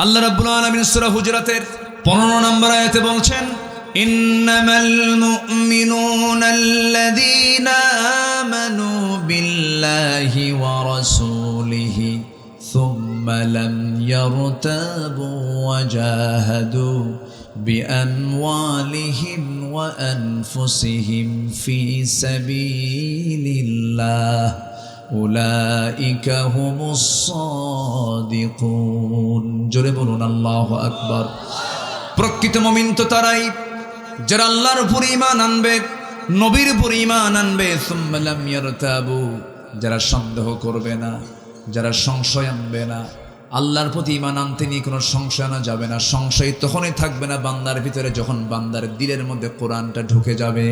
আল্লাহ রাব্বুল আলামিন সূরা হুজরাতের 15 নম্বর আয়াতে বলছেন, ইন্নামাল মুমিনুনা আল্লাযীনা আমানু বিল্লাহি ওয়া রাসূলিহি সুম্মা লাম ইয়ারতাবু ওয়া জাহাদু বিআমওয়ালিহিম ওয়া আনফুসিহিম ফি সাবিলিল্লাহ উলাইকা হুমুস সাদিকুন। জোরে বলুন আল্লাহু আকবার। প্রকৃত মুমিন তো তারাই যারা আল্লাহর উপর ঈমান আনবে, নবীর উপর ঈমান আনবে, সুম্মা লাম ইয়ারতাবু, যারা সন্দেহ করবে না, যারা সংশয় আনবে না। আল্লাহর প্রতি ঈমান আনতে নিয়ে কোনো সংশয় আনা যাবে না। সংশয় তখনই থাকবে না বান্দার ভিতরে যখন বান্দার দিলের মধ্যে কোরআনটা ঢুকে যাবে।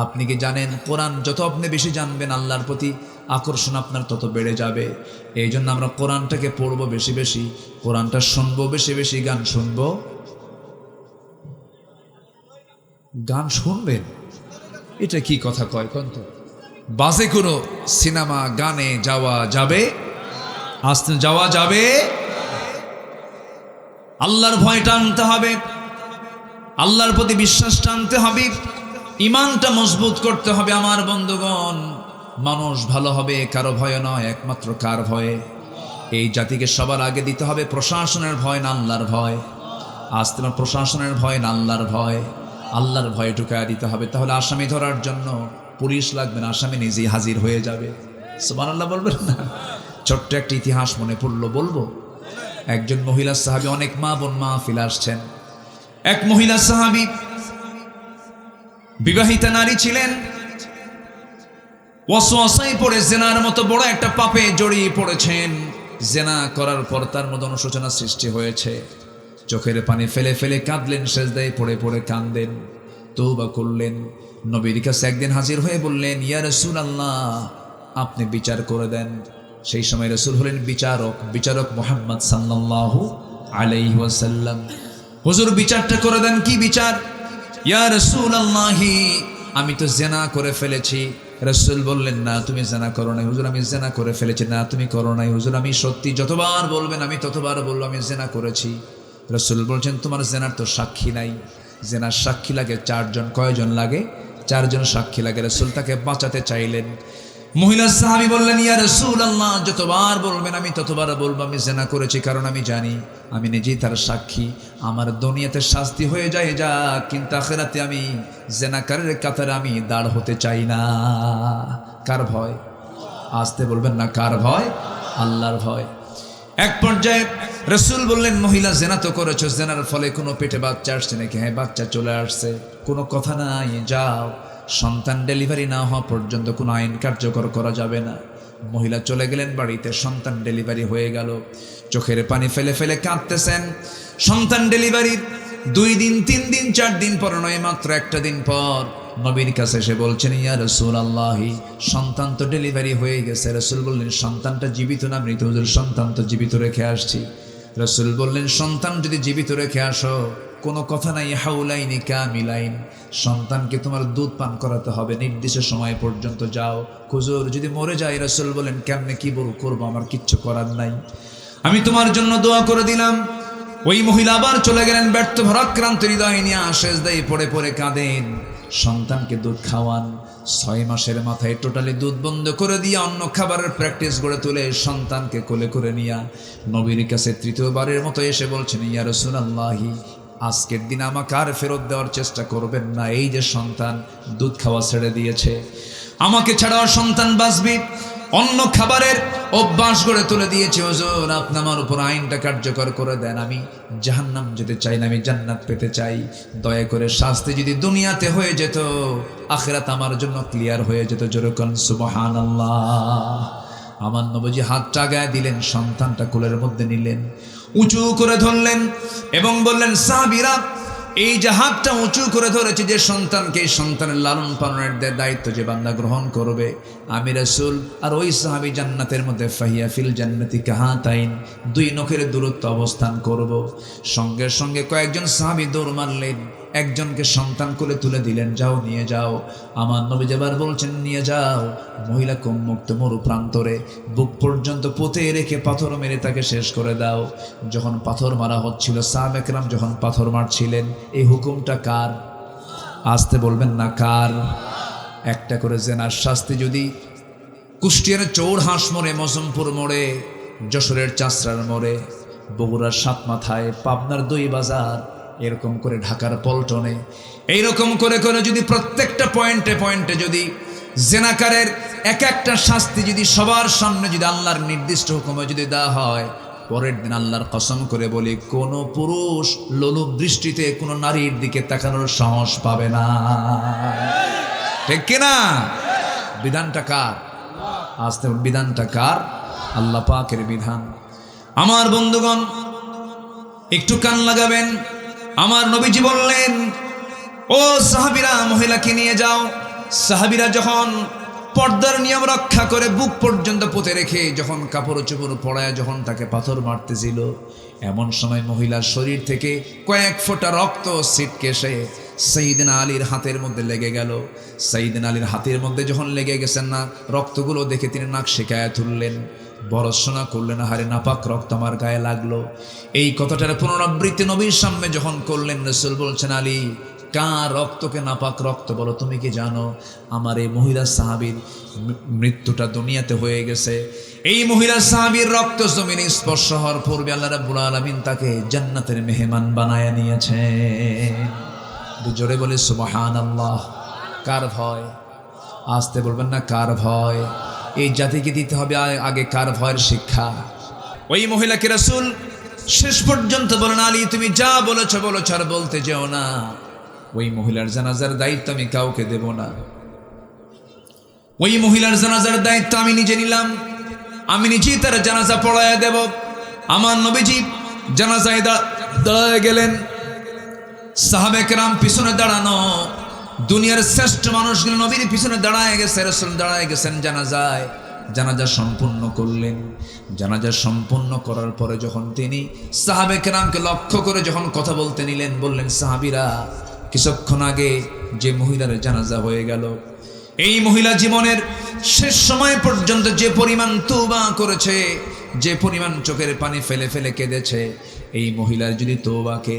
আপনি কি জানেন, কোরআন যত আপনি বেশি জানবেন আল্লাহর প্রতি আকর্ষণ আপনার তত বেড়ে যাবে। এই জন্য আমরা কোরআনটাকে পড়বো বেশি বেশি, কোরআনটা শুনবো বেশি বেশি, গান শুনবো। গান শুনবেন, এটা কি কথা কয় কন্ত? বাজে কোনো সিনেমা গানে যাওয়া যাবে? আসতে যাওয়া যাবে? আল্লাহর ভয়টা আনতে হবে, আল্লাহর প্রতি বিশ্বাস টানতে হবে, ইমানটা মজবুত করতে হবে। আমার বন্ধুগণ, মানুষ ভালো হবে কারো ভয় নয়, একমাত্র কার ভয়ে? এই জাতিকে সবার আগে দিতে হবে প্রশাসনের ভয় না আল্লাহর ভয়। আজ তোমার প্রশাসনের ভয় না আল্লাহর ভয়? আল্লাহর ভয় ঢুকায় দিতে হবে। তাহলে আসামি ধরার জন্য পুলিশ লাগবে না, আসামি নিজেই হাজির হয়ে যাবে। সুবহানাল্লাহ বলবেন না? ছোট্ট একটা ইতিহাস মনে পড়লো, বলবো। একজন মহিলা সাহাবী, অনেক মা বোন মাহফিল আসছেন। এক মহিলা সাহাবী বিবাহিতা নারী ছিলেন, ওয়াসওয়াসায় পড়ে জেনার মতো বড় একটা পাপে জড়িয়ে পড়েছেন। জেনা করার পর তার মধ্যে অনুশোচনা সৃষ্টি হয়েছে। চোখের পানি ফেলে ফেলে কাঁদলেন, সেজদায় পড়ে পড়ে কাঁদলেন, তওবা করলেন। নবীর কাছে একদিন হাজির হয়ে বললেন, ইয়া রাসূলুল্লাহ, আপনি বিচার করে দেন। সেই সময় রাসূল হলেন বিচারক, বিচারক মুহাম্মদ সাল্লাল্লাহু আলাইহি ওয়াসাল্লাম। হুজুর বিচারটা করে দেন। কি বিচার? ইয়া রাসূলুল্লাহ, আমি তো জেনা করে ফেলেছি। রাসূল বললেন, না তুমি জেনা করো নাই। হুজুর আমি জেনা করে ফেলেছি। না তুমি করো নাই। হুজুর আমি সত্যি, যতবার বলবেন আমি ততবার বলবো আমি জেনা করেছি। রাসূল বলছেন, তোমার জেনার তো সাক্ষী নাই। জেনার সাক্ষী লাগে চারজন। কয়জন লাগে? চারজন সাক্ষী লাগে। রাসূল তাকে বাঁচাতে চাইলেন। মহিলা সাহাবী বললেন, ইয়া রাসূলুল্লাহ, যতবার বলবেন আমি ততবার বলবো আমি জেনা করেছি, কারণ আমি জানি, আমি নিজেই তার সাক্ষী। আমার দুনিয়াতে শাস্তি হয়ে যায় যা, কিন্তু আখিরাতে আমি জেনাকারের কাতারে আমি দাঁড় হতে চাই না। কার ভয়? আসতে বলবেন না, কার ভয়? আল্লাহর ভয়। এক পর্যায়ে রাসূল বললেন, মহিলা জেনা তো করেছো, জেনার ফলে কোনো পেটে বাচ্চা আসছে নাকি? হ্যাঁ, বাচ্চা চলে আসছে। কোনো কথা নাই, যাও। সন্তান ডেলিভারি না হওয়া পর্যন্ত কোনো আইন কার্যকর করা যাবে না। মহিলা চলে গেলেন বাড়িতে, সন্তান ডেলিভারি হয়ে গেল। চোখের পানি ফেলে ফেলে কাঁদতেছেন। সন্তান ডেলিভারির 2 দিন 3 দিন 4 দিন পর নয়, মাত্র একটা দিন পর নবীর কাছে এসে বলছেন, ইয়া রাসূলুল্লাহ, সন্তান তো ডেলিভারি হয়ে গেছে। রাসূল বললেন, সন্তানটা জীবিত না মৃত? হুজুর সন্তান তো জীবিত রেখে আসছি। রাসূল বললেন, সন্তান যদি জীবিত রেখে আসো, কোনো কথা নাই, হাউলাইনি কামিলাইন, সন্তানকে তোমার দুধ পান করাতে হবে নির্দিষ্ট সময় পর্যন্ত। যাও। হুজুর যদি মরে যায়? রাসূল বলেন, কেমনে কি করবো, আমার কিচ্ছু করার নাই, আমি তোমার জন্য দোয়া করে দিলাম। ওই মহিলা আবার চলে গেলেন, ব্যর্থ ভারাক্রান্ত হৃদয় নিয়ে সেজদায় পড়ে পড়ে কাঁদেন। সন্তানকে দুধ খাওয়ান। 6 মাসের মাথায় টোটালি দুধ বন্ধ করে দিয়ে অন্য খাবারের প্র্যাকটিস গড়ে তুলে সন্তানকে কোলে করে নিয়ে নবীর কাছে তৃতীয়বারের মতো এসে বলছেন, ইয়া রাসূলুল্লাহ, আজকের দিন আমাকে আর ফেরত দেওয়ার চেষ্টা করবেন না। এই যে সন্তান দুধ খাওয়া ছেড়ে দিয়েছে, আমাকে ছাড়াও সন্তান বাঁচবে, অন্য খাবারের অভ্যাস গড়ে তুলে দিয়েছে। হুজুর আপনি আমার উপর আইনটা কার্যকর করে দেন। আমি জাহান্নাম যেতে চাই না, আমি জান্নাত পেতে চাই। দয়া করে শাস্তি যদি দুনিয়াতে হয়ে যেত, আখিরাত আমার জন্য ক্লিয়ার হয়ে যেত। জোরে কোন সুবহানাল্লাহ। আমার নবীজি হাতটা গায়ে দিলেন, সন্তানটা কোলের মধ্যে নিলেন, উঁচু করে ধরলেন এবং বললেন, সাহাবীরা, এই যে হাতটা উঁচু করে ধরেছে যে সন্তানকে, এই সন্তানের লালন পালনের দায়িত্ব যে বান্দা গ্রহণ করবে, আমি রাসূল আর ওই সাহাবী জান্নাতের মধ্যে ফাহিয়া ফিল জান্নাতি কাহাতাইন, 2 নখের দূরত্ব অবস্থান করব। সঙ্গে সঙ্গে কয়েকজন সাহাবী দৌড় মারলেন, একজনকে সন্তান কোলে তুলে দিলেন, যাও নিয়ে যাও। আমার নবী যেবার বলছেন নিয়ে যাও, মহিলা উন্মুক্ত মরু প্রান্তরে বুক পর্যন্ত পুঁতে রেখে পাথর মেরে তাকে শেষ করে দাও। যখন পাথর মারা হচ্ছিল, সাহাবা কেরাম যখন পাথর মারছিলেন, এই হুকুমটা কার? আসতে বলবেন না কার? একটা করে জেনার শাস্তি যদি কুষ্টিয়ার চৌড়হাঁস মোড়ে, মজমপুর মোড়ে, যশোরের চাষড়ার মোড়ে, বগুড়ার সাত মাথায়, পাবনার দুই বাজার, এরকম করে ঢাকার পল্টনে, এইরকম করে করে যদি প্রত্যেকটা পয়েন্টে পয়েন্টে যদি জেনাকারের এক একটা শাস্তি যদি সবার সামনে যদি আল্লাহর নির্দিষ্ট হুকুমে যদি দেওয়া হয়, পরের দিন আল্লাহর কসম করে বলি, কোন পুরুষ লোলুপ দৃষ্টিতে কোন নারীর দিকে তাকানোর সাহস পাবে না। ঠিক কিনা? বিধানটা কার? আসতে বিধানটা কার? আল্লাহ পাকের বিধান। আমার বন্ধুগণ, একটু কান লাগাবেন। আমার নবীজি বললেন, ও সাহাবীরা, মহিলাকে নিয়ে যাও। সাহাবীরা যখন পর্দার নিয়ম রক্ষা করে বুক পর্যন্ত পুঁতে রেখে যখন কাপড় চোপড় পরায় যখন তাকে পাথর মারতেছিল, এমন সময় মহিলার শরীর থেকে কয়েক ফোঁটা রক্ত ছিটকে এসে সাইয়েদনা আলীর হাতের মধ্যে লেগে গেল। সাইয়েদনা আলীর হাতের মধ্যে যখন লেগে গেছেন না, রক্তগুলো দেখে তিনি নাক শিকায়া তুললেন, বরসনা করলেন, হারে নাপাক রক্ত আমার গায়ে লাগলো। এই কথাটার পুনরাবৃত্তি নবীর সামনে যখন করলেন, রাসূল বলছেন, আলী, কার রক্তকে নাপাক রক্ত বলো? তুমি কি জানো আমার এই মহিলা সাহাবীর মৃত্যুটা দুনিয়াতে হয়ে গেছে? এই মহিলা সাহাবীর রক্ত জমিনে স্পর্শ হওয়ার পূর্বে আল্লাহ রাব্বুল আলামিন তাকে জান্নাতের মেহমান বানায় নিয়েছেন। জোরে বলে সুবহানাল্লাহ। কার ভয়? আসতে বলবেন না কার ভয়? এই জাতিকে দিতে হবে আগে কার ভয়ের শিক্ষা। ওই মহিলাকে রাসূল শেষ পর্যন্ত বলেন, আলী, তুমি যা বলেছো বলেছো, আর বলতে যেও না। ওই মহিলার জানাজার দায়িত্ব আমি কাউকে দেব না। ওই মহিলার জানাজার দায়িত্ব আমি নিজে নিলাম। আমি নিজেই তার জানাজা পড়ায় দেব। আমার নবীজি জানাজায় দাঁড়ায় গেলেন, সাহাবে কেরাম পিছনে দাঁড়ানো, দুনিয়ার শ্রেষ্ঠ মানুষগুলো নবীর পিছনে দাঁড়ায় গেছে, রাসূল দাঁড়ায় গেছেন জানাজায়। জানাজা সম্পূর্ণ করলেন। জানাজা সম্পূর্ণ করার পরে যখন তিনি সাহাবে কেরামকে লক্ষ্য করে যখন কথা বলতে নিলেন, বললেন, সাহাবীরা, কিছুক্ষণ আগে যে মহিলার জানাজা হয়ে গেল, এই মহিলা জীবনের শেষ সময় পর্যন্ত যে পরিমাণ তওবা করেছে, যে পরিমাণ চোখের পানি ফেলে ফেলে কেঁদেছে, এই মহিলার যদি তওবাকে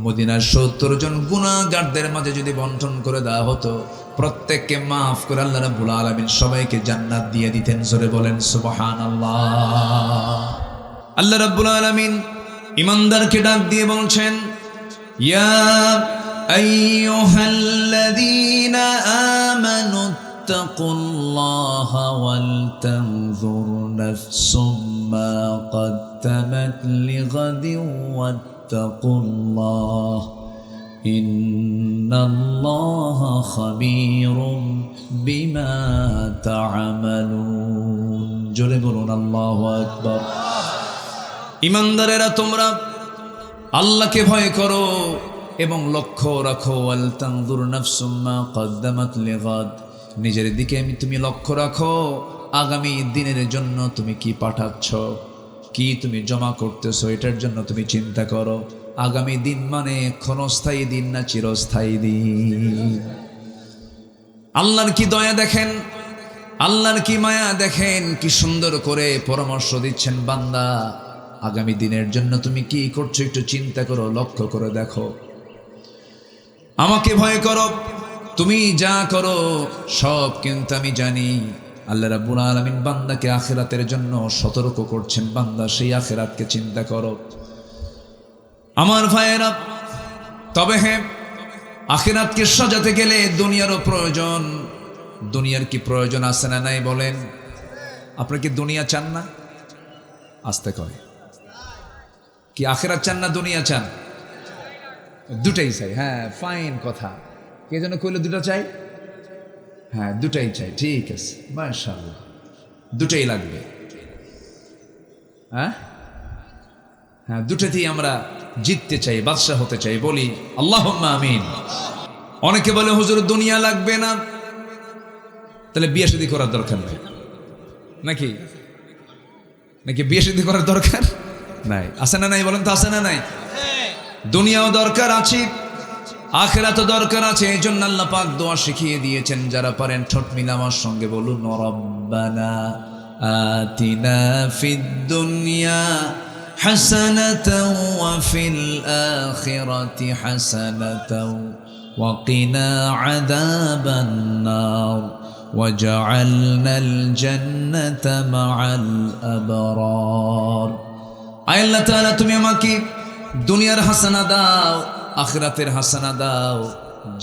মদিনার ৭০ জন গুনাহগারদের মাঝে যদি বন্টন করে দেওয়া হতো, প্রত্যেককে মাফ করে আল্লাহ রাব্বুল আলামিন সবাইকে জান্নাত দিয়ে দিতেন। জোরে বলেন সুবহানাল্লাহ। আল্লাহ রাব্বুল আলামিন ঈমানদারকে ডাক দিয়ে বলছেন, ইয়া আইয়ুহাল্লাযীনা আমানু ইত্তাকুল্লাহা ওয়াল তানজুর নাফসুম মা قدمت لغد واتقوا الله إن الله خبير بما تعملون। জোরে বলুন আল্লাহু আকবার। ঈমানদারেরা, তোমরা আল্লাহকে ভয় করো এবং লক্ষ্য রাখো, ওয়াল তানজুর নাফসুম মা قدمت لغد, নিজের দিকে তুমি লক্ষ্য রাখো, আগামী দিনের জন্য তুমি কি পাঠাচ্ছ, কি তুমি জমা করতেছো, এটার জন্য তুমি চিন্তা করো। আগামী দিন মানে ক্ষণস্থায়ী দিন না চিরস্থায়ী দিন। আল্লাহর কি দয়া দেখেন, আল্লাহর কি মায়া দেখেন, কি সুন্দর করে পরামর্শ দিচ্ছেন, বান্দা আগামী দিনের জন্য তুমি কি করছো একটু চিন্তা করো, লক্ষ্য করে দেখো। আমাকে ভয় করো, তুমি যা করো সব কিন্তু আমি জানি। আল্লাহ রাব্বুল আলামিন বান্দাকে আখিরাতের জন্য সতর্ক করছেন, বান্দা সেই আখিরাতকে চিন্তা করো। আমার ভাইয়েরা, তবে হ্যাঁ, আখিরাতকে সাজাতে গেলে দুনিয়ারও প্রয়োজন। দুনিয়ার কি প্রয়োজন আছে না নাই বলেন? আপনারা কি দুনিয়া চান না? আস্তে কয়, কি আখিরাত চান না দুনিয়া চান? দুটাই চাই। হ্যাঁ, ফাইন কথা। কে যেন কইলো দুটো চাই? হ্যাঁ, দুটাই চাই। ঠিক আছে, মাশাআল্লাহ, দুটাই লাগবে। হ্যাঁ হ্যাঁ, দুটাতেই আমরা জিততে চাই, বাদশা হতে চাই। বলি আল্লাহুম্মা আমিন। অনেকে বলে হুজুর দুনিয়া লাগবে না, তাহলে বিয়ে শাদী করার দরকার নাই নাকি? নাকি বিয়ে শাদী করার দরকার নাই? আছে না নাই বলেন তো? আছে না নাই? দুনিয়াও দরকার আছে, আখিরাত দরকার আছে, এই জন্য আল্লাহ পাক দোয়া শিখিয়ে দিয়েছেন। যারা পারেন ঠোঁট মিলে আমার সঙ্গে বলুন, রব্বানা আতিনা ফিদ দুনিয়া হাসানাতাও ওয়া ফিল আখিরাতি হাসানাতাও ওয়া কিনা আযাবান নার ওয়াজআলনাল জান্নাতা মাআল আবরার। আয় আল্লাহ তাআলা, তুমি আমাকে দুনিয়ার হাসানা দাও, আখিরাতের হাসানা দাও,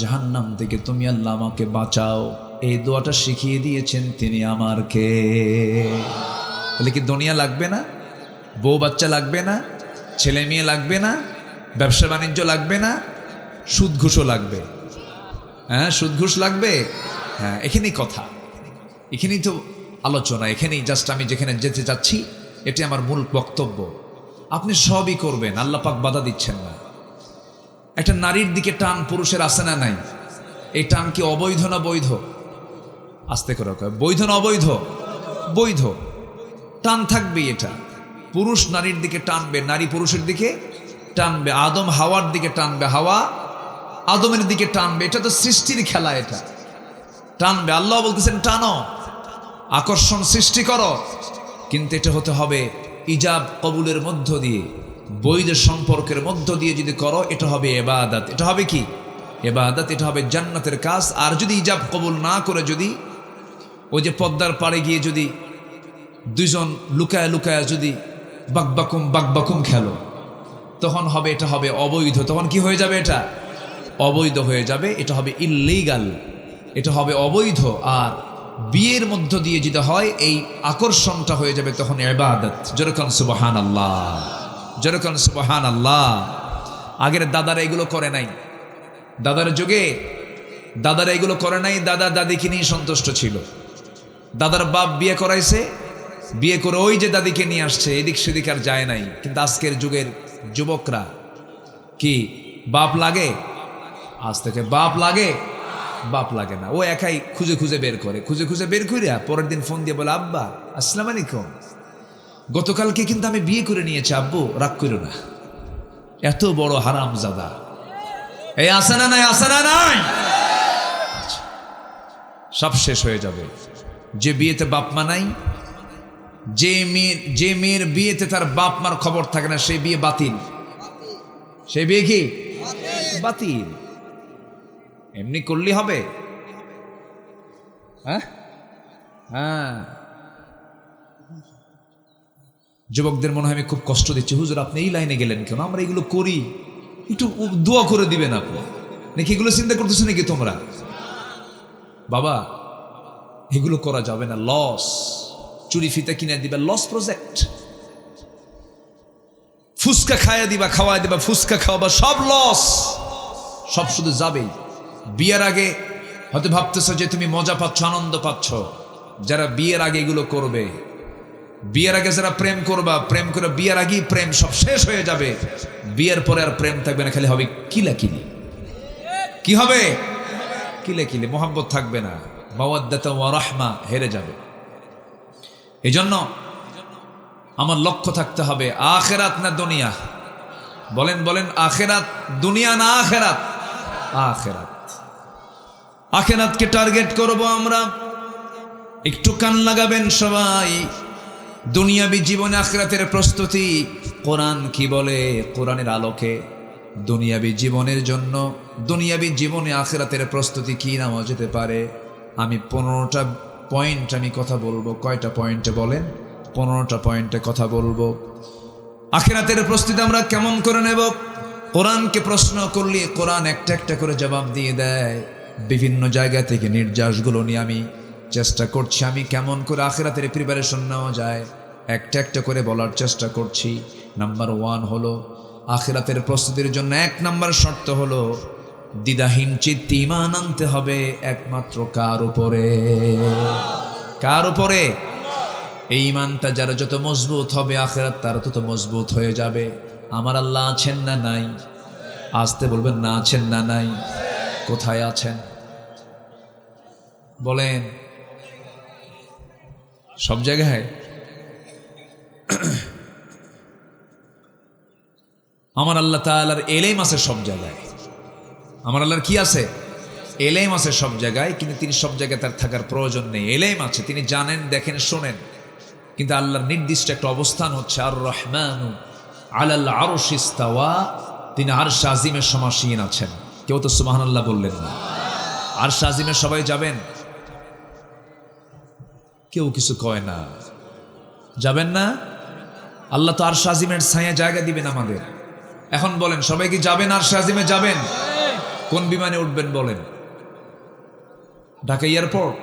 জাহান্নাম থেকে তুমি আল্লাহ আমাকে বাঁচাও। এই দোয়াটা শিখিয়ে দিয়েছেন তিনি আমার কে। বলে কি দুনিয়া লাগবে না? বউ বাচ্চা লাগবে না? ছেলে মেয়ে লাগবে না? ব্যবসা বাণিজ্য লাগবে না? সুদ ঘুষও লাগবে? হ্যাঁ, সুদ ঘুষ লাগবে। হ্যাঁ, এখানেই কথা, এখানেই তো আলোচনা, এখানেই জাস্ট আমি যেখানে যেতে চাচ্ছি এটি আমার মূল বক্তব্য। আপনি সবই করবেন, আল্লাহ পাক বাধা দিচ্ছেন না। একটা নারীর দিকে টান পুরুষের আছে না নাই? এই টান কি অবৈধ না বৈধ? আস্তে করে কয়, বৈধ না অবৈধ? বৈধ। টান থাকবেই। এটা পুরুষ নারীর দিকে টানবে, নারী পুরুষের দিকে টানবে, আদম হাওয়ার দিকে টানবে, হাওয়া আদমের দিকে টানবে। এটা তো সৃষ্টির খেলা, এটা টানবে। আল্লাহ বলতেছেন টানো, আকর্ষণ সৃষ্টি করো, কিন্তু এটা হতে হবে ইজাব কবুলের মধ্য দিয়ে, বৈধ সম্পর্কের মধ্য দিয়ে যদি করো, এটা হবে ইবাদত। এটা হবে কি? ইবাদত। এটা হবে জান্নাতের কাজ। আর যদি ইজাব কবুল না করে, যদি ওই যে পদ্মার পাড়ে গিয়ে যদি দুইজন লুকায় লুকায় যদি বাকবাকুম খেলো, তখন হবে, এটা হবে অবৈধ। তখন কি হয়ে যাবে? এটা অবৈধ হয়ে যাবে। এটা হবে ইল্লিগাল, এটা হবে অবৈধ। আর বিয়ের মধ্য দিয়ে যদি হয়, এই আকর্ষণটা হয়ে যাবে তখন ইবাদত। যেরকম সুবহানাল্লাহ, যেরকম সুবহানাল্লাহ। আগের দাদারা এগুলো করে নাই, দাদার যুগে দাদারা এগুলো করে নাই। দাদা দাদিকে নিয়ে সন্তুষ্ট ছিল। দাদার বাপ বিয়ে করাইছে, বিয়ে করে ওই যে দাদিকে নিয়ে আসছে, এদিক সেদিক আর যায় নাই। কিন্তু আজকের যুগের যুবকরা কি বাপ লাগে? আজ থেকে বাপ লাগে? বাপ লাগে না। ও একাই খুঁজে খুঁজে বের করে, খুঁজে খুঁজে বের করিয়া পরের দিন ফোন দিয়ে বলে, আব্বা আসসালামু আলাইকুম, গতকালকে কিন্তু আমি বিয়ে করে নিয়েছি, আব্বু রাগ করো না। এত বড় হারামজাদা এই আসে না নাই? আসে না নাই? সব শেষ হয়ে যাবে। যে বিয়েতে বাপ মা নাই, যে মেয়ের বিয়েতে তার বাপ মার খবর থাকে না, সেই বিয়ে বাতিল। সেই বিয়ে কি বাতিল? এমনি করলে হবে? হ্যাঁ হ্যাঁ। যুবকদের মনে হয় আমি খুব কষ্ট দিচ্ছি, হুজুর আপনি এই লাইনে গেলেন কেন? আমরা এগুলো করি, একটু দোয়া করে দিবেন আপনি নাকি? এগুলো চিন্তা করতেছো নাকি তোমরা? বাবা এগুলো করা যাবে না, লস। চুরি ফিতা কিনে দিবা, লস প্রজেক্ট। ফুচকা খাইয়া দিবা, খাওয়াই দিবা, ফুচকা খাওয়াবা, সব লস, সব শুধু যাবেই। বিয়ের আগে হয়তো ভাবতেছো যে তুমি মজা পাচ্ছ, আনন্দ পাচ্ছ। যারা বিয়ের আগে এগুলো করবে, বিয়ের আগে যারা প্রেম করবা, প্রেম করে বিয়ের আগেই প্রেম সব শেষ হয়ে যাবে। বিয়ের পরে আর প্রেম থাকবে না, খালি হবে কিলাকিলি। কি হবে? কিলাকিলি, মোহাব্বত থাকবে না, মাওয়াদ্দাতা ওয়া রাহমা হেরে যাবে। এই জন্য আমার লক্ষ্য থাকতে হবে আখিরাত না দুনিয়া? বলেন বলেন, আখিরাত দুনিয়া না আখিরাত? আখিরাত। আখিরাতকে টার্গেট করব আমরা। একটু কান লাগাবেন সবাই। দুনিয়াবী জীবনে আখিরাতের প্রস্তুতি কোরআন কি বলে? কোরআনের আলোকে দুনিয়াবী জীবনের জন্য, দুনিয়াবী জীবনে আখিরাতের প্রস্তুতি কি নামা যেতে পারে? আমি 15টা পয়েন্ট আমি কথা বলবো। কয়টা পয়েন্টে বলেন? 15টা পয়েন্টে কথা বলবো। আখিরাতের প্রস্তুতি আমরা কেমন করে নেব? কোরআনকে প্রশ্ন করলে কোরআন একটা একটা করে জবাব দিয়ে দেয়। বিভিন্ন জায়গা থেকে নির্যাসগুলো নিয়ে আমি চেষ্টা করছি আমি কেমন করে আখিরাতের প্রিপারেশন নেওয়া যায়, একটা একটা করে বলার চেষ্টা করছি। নাম্বার 1 হলো আখিরাতের প্রস্তুতির জন্য 1 নাম্বার শর্ত হলো দ্বিধাহীন চিত্তে ঈমান আনতে হবে একমাত্র কার উপরে? কার উপরে? এই ঈমানটা যারা যত মজবুত হবে, আখিরাত তারা তত মজবুত হয়ে যাবে। আমার আল্লাহ আছেন না নাই? আসতে বলবেন না, আছেন না নাই? কোথায় আছেন বলেন? সব জায়গায়। আমার আল্লাহ তাআলার এলেম আছে সব জায়গায়। আমার আল্লাহর কি আছে? এলেম আছে সব জায়গায়, কিন্তু তিনি সব জায়গায় তার থাকার প্রয়োজন নেই। এলেম আছে, তিনি জানেন, দেখেন, শোনেন, কিন্তু আল্লাহর নির্দিষ্ট একটা অবস্থান হচ্ছে আর রহমানু আলাল আরশি ইস্তাওয়া, তিনি আরশ আজিমের সমাসীন আছেন। কেউ তো সুবহানাল্লাহ বললেন না। আরশ আজিমে সবাই যাবেন? কেউ কিছু কয় না। যাবেন না? আল্লাহ তো আরশ আজিমের ছায়া জায়গা দিবেন আমাদের। এখন বলেন, সবাই কি যাবেন? আরশ আজিমে যাবেন? কোন বিমানে উঠবেন বলেন? ঢাকা এয়ারপোর্ট?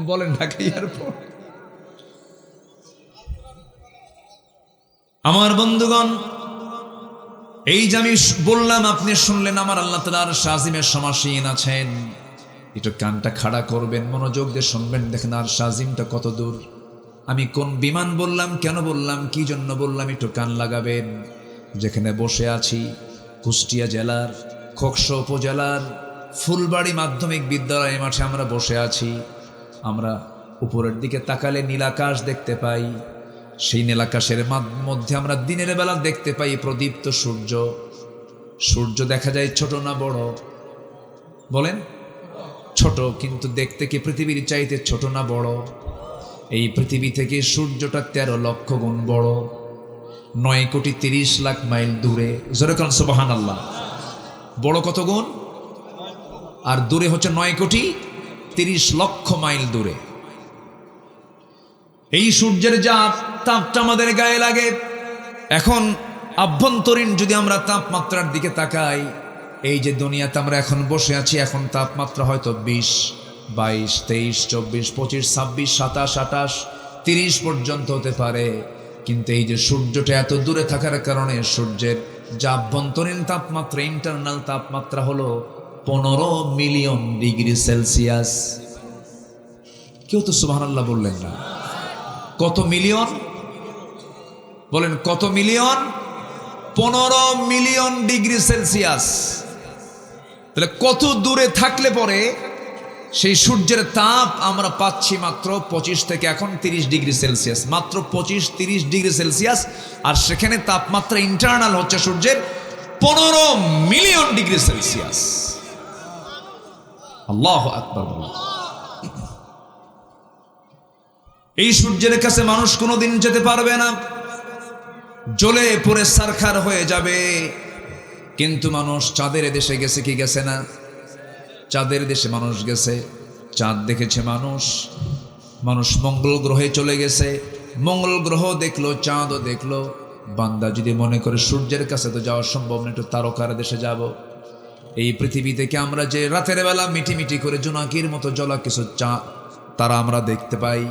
বলেন ঢাকা এয়ারপোর্ট। আমার বন্ধুগণ, এই যে আমি বললাম, আপনি শুনলেন, আমার আল্লাহ তাআলা আরশ আজিমের সমাসীন আছেন। একটু কানটা খাড়া করবেন, মনোযোগ দিয়ে শুনবেন, দেখেন আরশ আজিমটা কত দূর। আমি কোন বিমান বললাম, কেন বললাম, কি জন্য বললাম, একটু কান লাগাবেন। যেখানে বসে আছি, কুষ্টিয়া জেলার খোকসা উপজেলার ফুলবাড়ি মাধ্যমিক বিদ্যালয় মাঠে আমরা বসে আছি। আমরা উপরের দিকে তাকালে নীলাকাশ দেখতে পাই। সেই নীলাকাশের মধ্যে আমরা দিনের বেলা দেখতে পাই প্রদীপ্ত সূর্য। সূর্য দেখা যায় ছোট না বড়? বলেন। ছোট, কিন্তু দেখতে কি পৃথিবীর চাইতে ছোট না বড়? এই পৃথিবী থেকে সূর্যটা 13 লক্ষ গুণ বড়, 9,30,00,000 মাইল দূরে। জোরে কোন সুবহানাল্লাহ। বড় কত গুণ? আর দূরে হচ্ছে 9,30,00,000 মাইল দূরে। এই সূর্যের যা তাপটা আমাদের গায়ে লাগে, এখন আভ্যন্তরীণ যদি আমরা তাপমাত্রার দিকে তাকাই, এই যে দুনিয়াতে আমরা এখন বসে আছি, এখন তাপমাত্রা হয়তো 20, 22, 23, 24, 25, 26, 27, 28, 30 পর্যন্ত হতে পারে। কিন্তু এই যে সূর্যটা এত দূরে থাকার কারণে সূর্যের যা আভ্যন্তরীণ তাপমাত্রা, ইন্টারনাল তাপমাত্রা হলো 15 মিলিয়ন ডিগ্রি সেলসিয়াস। কেউ তো সুবহানাল্লাহ বললেন না। কত মিলিয়ন? বলেন কত মিলিয়ন? 15 million degree Celsius. তাহলে কত দূরে থাকলে পরে সেই সূর্যের তাপ আমরা পাচ্ছি মাত্র 25 থেকে এখন 30 ডিগ্রি সেলসিয়াস, মাত্র 25-30 ডিগ্রি সেলসিয়াস। আর সেখানে তাপমাত্রা ইন্টারনাল হচ্ছে সূর্যের 15 মিলিয়ন ডিগ্রি সেলসিয়াস। আল্লাহু আকবার। এই সূর্যের কাছে মানুষ কোনোদিন যেতে পারবে না, জ্বলে পুড়ে ছারখার হয়ে যাবে। কিন্তু মানুষ চাঁদের দেশে গেছে কি গেছে না? চাঁদের দেশে মানুষ গেছে, চাঁদ দেখেছে মানুষ। মানুষ মঙ্গল গ্রহে চলে গেছে, মঙ্গল গ্রহ দেখলো, চাঁদও দেখলো। বান্দা যদি মনে করে সূর্যের কাছে তো যাওয়া সম্ভব না, একটু তারকার দেশে যাব। এই পৃথিবী থেকে আমরা যে রাতের বেলা মিটিমিটি করে জোনাকির মতো জ্বলা কিছু তারা আমরা দেখতে পাই,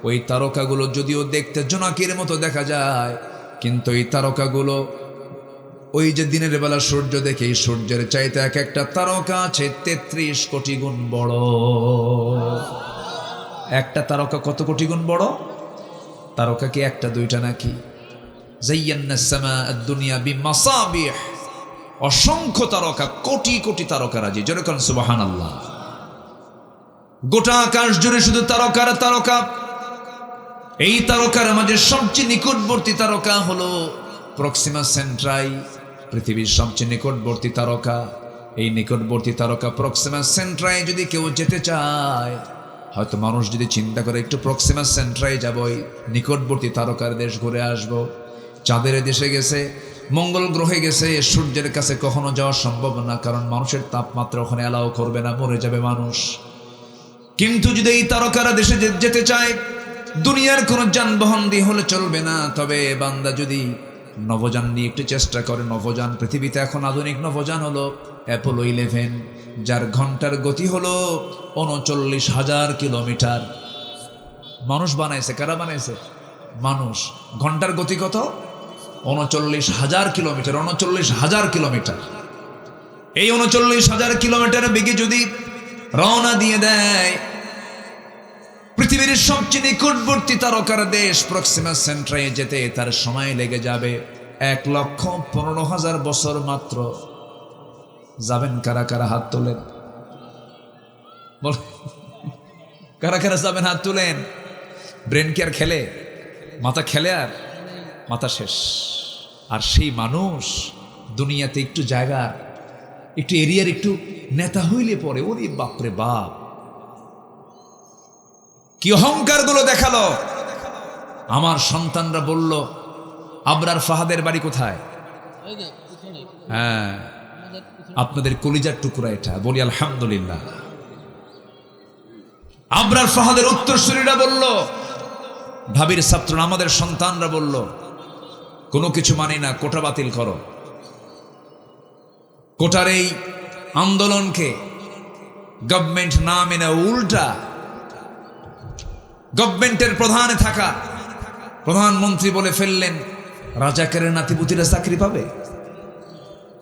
ওই তারকাগুলো যদিও দেখতে জোনাকির মতো দেখা যায়, কিন্তু এই তারকাগুলো ওই যে দিনের বেলা সূর্য দেখে, এই সূর্যের চাইতে এক একটা তারকা আছে 33 কোটি গুণ বড়। একটা তারকা কত কোটি গুণ বড়? তারকা কি একটা দুইটা নাকি? যায়্যানাস সামাআদ দুনিয়া বিমাসাবিহ, অসংখ্য তারকা, কোটি কোটি তারকারাজি। জোরে কোন সুবহানাল্লাহ। গোটা আকাশ জুড়ে শুধু তারকার তারকা। এই তারকার মাঝে সবচেয়ে নিকটবর্তী তারকা হলো প্রক্সিমা সেন্ট্রাই, পৃথিবীর সবচেয়ে নিকটবর্তী তারকা। এই নিকটবর্তী তারকা প্রক্সিমা সেন্ট্রাই যদি কেউ যেতে চায়, হয়তো মানুষ যদি চিন্তা করে একটু প্রক্সিমা সেন্ট্রাই যাব, নিকটবর্তী তারকার দেশ ঘুরে আসব। চাঁদের দেশে গেছে, মঙ্গল গ্রহে গেছে, সূর্যের কাছে কখনো যাওয়া সম্ভব না, কারণ মানুষের তাপমাত্রা ওখানে অ্যালাউ করবে না, মরে যাবে মানুষ। কিন্তু যদি এই তারকারা দেশে যেতে চায়, দুনিয়ার কোনো যানবাহন দিয়ে হলে চলবে না। তবে বান্দা যদি নভোযান নিয়ে একটু চেষ্টা করে, নভোযান, পৃথিবীতে এখন আধুনিক নভোযান হলো অ্যাপোলো 11, যার ঘন্টার গতি হলো 39,000 কিলোমিটার। মানুষ বানাইছে। কারা বানাইছে? মানুষ। ঘন্টার গতি কত? 39,000 কিলোমিটার। 39,000 কিলোমিটার। এই 39,000 কিলোমিটার বেগে যদি রওনা দিয়ে দেয়, পৃথিবীর সবচেয়ে নিকটবর্তী তারকার দেশ প্রক্সিমা সেন্ট্রাই যেতে তার সময় লেগে যাবে 1,15,000 বছর মাত্র। যাবেন কারা কারা? হাত তোলেন। বল, কারা কারা যাবেন? হাত তুলেন। ব্রেন কি আর খেলে? মাথা খেলে? আর মাথা শেষ। আর সেই মানুষ দুনিয়াতে একটু জায়গা একটু এরিয়ার একটু নেতা হইলে পরে ওরে বাপরে বাপ কি অহংকার গুলো দেখালো। আমার সন্তানরা বলল, আবরার ফাহাদের বাড়ি কোথায়? হ্যাঁ, আপনাদের কলিজার টুকরা এটা। বলি আলহামদুলিল্লাহ। আবরার ফাহাদের উত্তরসূরিরা বলল, ভাবির ছাত্র আমাদের সন্তানরা বলল, কোনো কিছু মানি না, কোটা বাতিল করো। কোটার এই আন্দোলনকে গভর্নমেন্ট না মেনে উল্টা গভর্নমেন্টের প্রধানে থাকা প্রধানমন্ত্রী বলে ফেললেন, রাজাকারের নাতিপুতিরা চাকরি পাবে।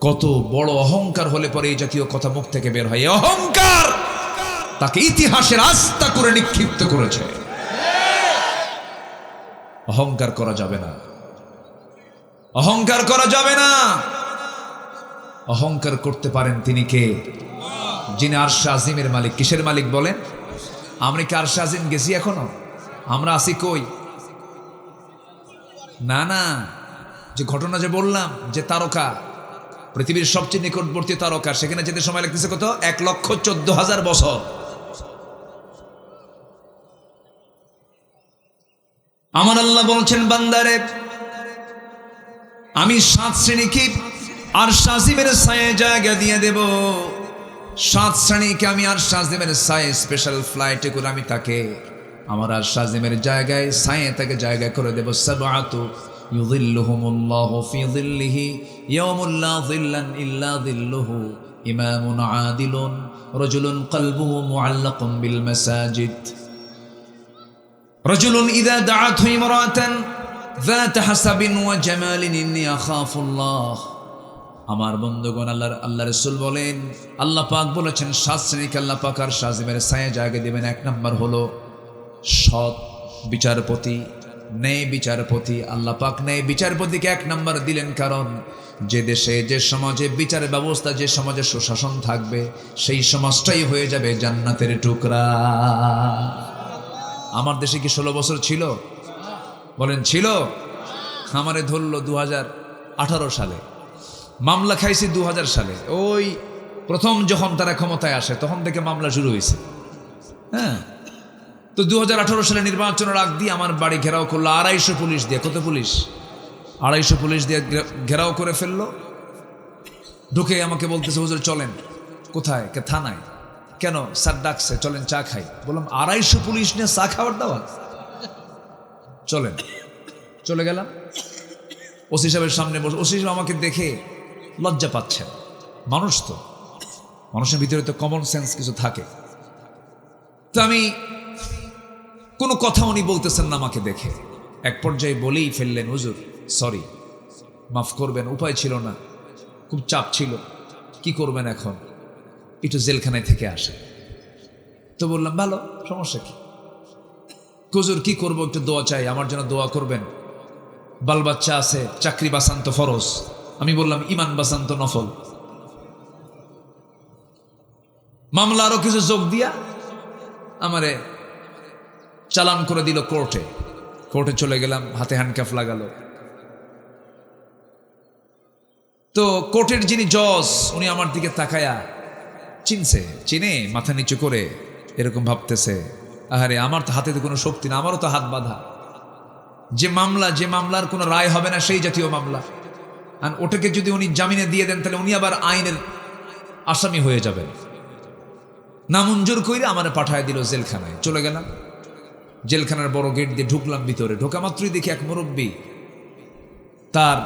কত বড় অহংকার হলে পরে এই জাতীয় কথা মুখ থেকে বের হয়। অহংকার তাকে ইতিহাসের আস্থা করে নিক্ষিপ্ত করেছে। অহংকার করা যাবে না, অহংকার করা যাবে না। অহংকার করতে পারেন তিনি কে? যিনি আরশে আজিমের মালিক। কিসের মালিক বলেন? আমরা কি আরশে আজিম গেছি এখনো? আমরা আছি কই? না না, যে ঘটনা যে বললাম, যে তারকা, পৃথিবীর সবচেয়ে নিকটবর্তী তারকা, সেখানে যেতে সময় লাগতেছে কত? 1,14,000 বছর। আমার আল্লাহ বলছেন, বান্দারে আমি 7 শ্রেণীকে আরশে আজিমের ছায়ে জায়গা দিয়ে দেব। 7 শ্রেণীকে আমি আরশে আজিমের ছায়ে স্পেশাল ফ্লাইটে করে আমি তাকে আমার আরশে আজিমের জায়গায় ছায়ে তাকে জায়গা করে দেব। সাবআতু ইউযিল্লুহুমুল্লাহু ফি যিল্লিহি ইয়াওমুল লা যিল্লান ইল্লা যিল্লুহু, ইমামুন আদিলুন, রাজুলুন কলবুহু মুআল্লাকুন বিল মাসাজিদ, রাজুলুন ইযা দাআতহু ইমরাতান যাত হাসাবিন ওয়া জামালিন ইন্নী আখাফুল্লাহ। আমার বন্ধুগণ, আল্লাহ রাসূল বলেন, আল্লাহ পাক বলেছেন 7 শ্রেণীকে আল্লাহ পাক আরশে আজিমের ছায়ে জায়গা দিবেন। 1 নম্বর হলো সৎ বিচারপতি, ন্যায় বিচারপতি। আল্লাহ পাক ন্যায় বিচারপতিকে 1 নম্বর দিলেন, কারণ যে দেশে, যে সমাজে বিচার ব্যবস্থা, যে সমাজে সুশাসন থাকবে, সেই সমাজটাই হয়ে যাবে জান্নাতের টুকরা। আমার দেশে কি 16 বছর ছিল? বলেন ছিল? আমারে ধরলো 2018 সালে, মামলা খাইছি 2000 সালে। ওই প্রথম যখন তারা ক্ষমতায় আসে তখন থেকে মামলা শুরু হয়েছে। হ্যাঁ, তো 2018 সালে নির্বাচনের আগ দিয়ে আমার বাড়ি ঘেরাও করলো 250 পুলিশ দিয়ে। কত পুলিশ? 250 পুলিশ দিয়ে ঘেরাও করে ফেললো। ঢুকে আমাকে বলতেছে, হুজুর চলেন। কোথায়? থানায়। কেন? স্যার ডাকছে, চলেন চা খাই। বললাম 250 পুলিশ নিয়ে চা খাওয়ার দাওয়া? চলেন। চলে গেলাম ওসি সাহেবের সামনে বসে। ওসি সাহেব আমাকে দেখে লজ্জা পাচ্ছেন। মানুষ তো, মানুষের ভিতরে তো কমন সেন্স কিছু থাকে। তো আমি কোনো কথা উনি বলতেছেন না আমাকে দেখে। এক পর্যায়ে বলেই ফেললেন, হুজুর সরি, মাফ করবেন, উপায় ছিল না, খুব চাপ ছিল, কি করবেন এখন, একটু জেলখানায় থেকে আসে। তো বললাম ভালো, সমস্যা কি? হুজুর কি করবো, একটু দোয়া চাই, আমার জন্য দোয়া করবেন, বাল বাচ্চা আছে, চাকরি বাঁচান্ত ফরজ। আমি বললাম ইমান বাঁচান্ত নফল। মামলা আরো কিছু যোগ দিয়া আমারে চালান করে দিল কোর্টে। কোর্টে চলে গেলাম, হাতে হ্যান্ডকাফ লাগালো। তো কোর্টের যিনি জজ, উনি আমার দিকে তাকায়া চিনছে, চিনে মাথা নিচু করে এরকম ভাবতেছে, আহারে আমার তো হাতে তো কোনো শক্তি না, আমারও তো হাত বাঁধা। যে মামলার কোনো রায় হবে না, সেই জাতীয় মামলা, আর ওটাকে যদি উনি জামিনে দিয়ে দেন তাহলে উনি আবার আইনের আসামি হয়ে যাবেন। নামঞ্জুর কইরা আমারে পাঠায় দিল জেলখানায়। চলে গেলাম, জেলখানার বড় গেট দিয়ে ঢুকলাম ভিতরে। ঢোকা মাত্রই দেখি এক মুরব্বী, তার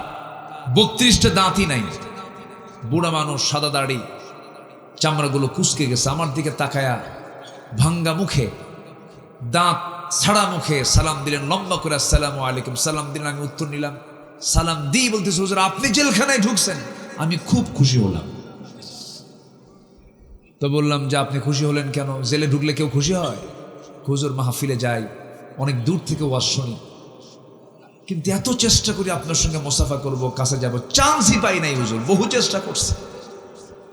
32টা দাঁতই নাই, বুড়া মানুষ, সাদা দাড়ি, চামড়াগুলো কুচকে গেছে। আমার দিকে তাকায়া ভাঙ্গা মুখে, দাঁত ছাড়া মুখে সালাম দিলেন লম্বা করে, আসসালামু আলাইকুম। সালাম দিলেন, আমি উত্তর নিলাম। সালাম দিই বলতেছে, হুজুর আপনি জেলখানায় ঢুকছেন? আমি খুব খুশি হলাম। তো বললাম যে আপনি খুশি হলেন কেন? জেলে ঢুকলে কেউ খুশি হয়? হুজুর মাহফিলে যাই, অনেক দূর থেকে ওয়াজ শুনি, কিন্তু এত চেষ্টা করি আপনার সঙ্গে মোসাফা করব, কাছে যাব, চান্সই পাই নাই হুজুর, বহু চেষ্টা করছে।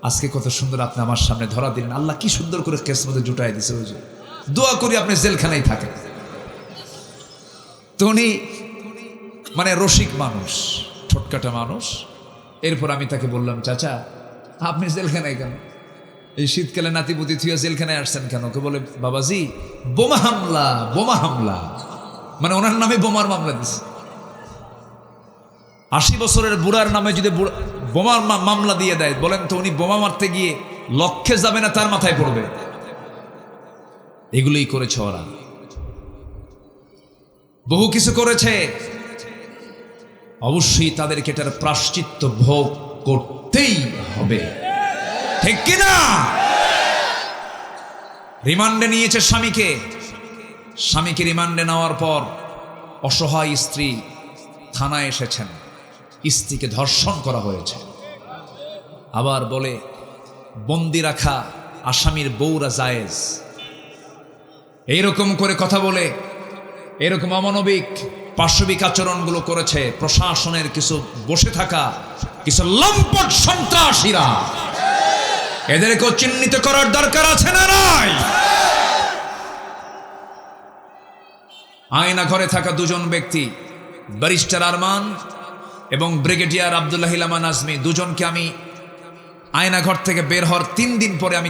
আজকে কত সুন্দর আপনি আমার সামনে ধরা দিলেন, আল্লাহ কি সুন্দর করে কেস মধ্যে জুটাই দিছে হুজুর, দোয়া করি আপনি জেলখানায় থাকেন। তো উনি মানে রসিক মানুষ, ঠটকাটা মানুষ। এরপর আমি তাকে বললাম, চাচা আপনি জেলখানায় কেন? এই শীতকালে নাতিপুতি থুয়ে জেলখানায় আসছেন কেন? কে বলে বাবাজি বোমা হামলা, বোমা হামলা, মানে ওনার নামে বোমার মামলা দিছে। 80 বছরের বুড়ার নামে যদি বোমার মামলা দিয়ে দেয়, বলেন তো উনি বোমা মারতে গিয়ে লক্ষ্যে যাবে না তার মাথায় পড়বে? এগুলোই করেছে ওরা, বহু কিছু করেছে। অবশ্যই তাদেরকে এটার প্রায়শ্চিত্ত ভোগ করতেই হবে, ঠিক কিনা? রিমান্ডে নিয়েছে স্বামীকে, স্বামীকে রিমান্ডে নেওয়ার পর অসহায় স্ত্রী থানায় এসেছেন, স্ত্রীকে ধর্ষণ করা হয়েছে। আবার বলে বন্দি রাখা আসামির বউরা জায়েজ। এইরকম করে কথা বলে এরকম অমানবিক পাশবিক আচরণগুলো করেছে প্রশাসনের কিছু বসে থাকা কিছু লম্পট সন্ত্রাসীরা। এদেরকেও চিহ্নিত করার দরকার আছে না নাই? আয়না ঘরে থাকা দুজন ব্যক্তি, ব্যারিস্টার আরমান এবং ব্রিগেডিয়ার আব্দুল্লাহ ইলামা নাজমি, দুজনকে আমি আয়না ঘর থেকে বের হওয়ার 3 দিন পরে আমি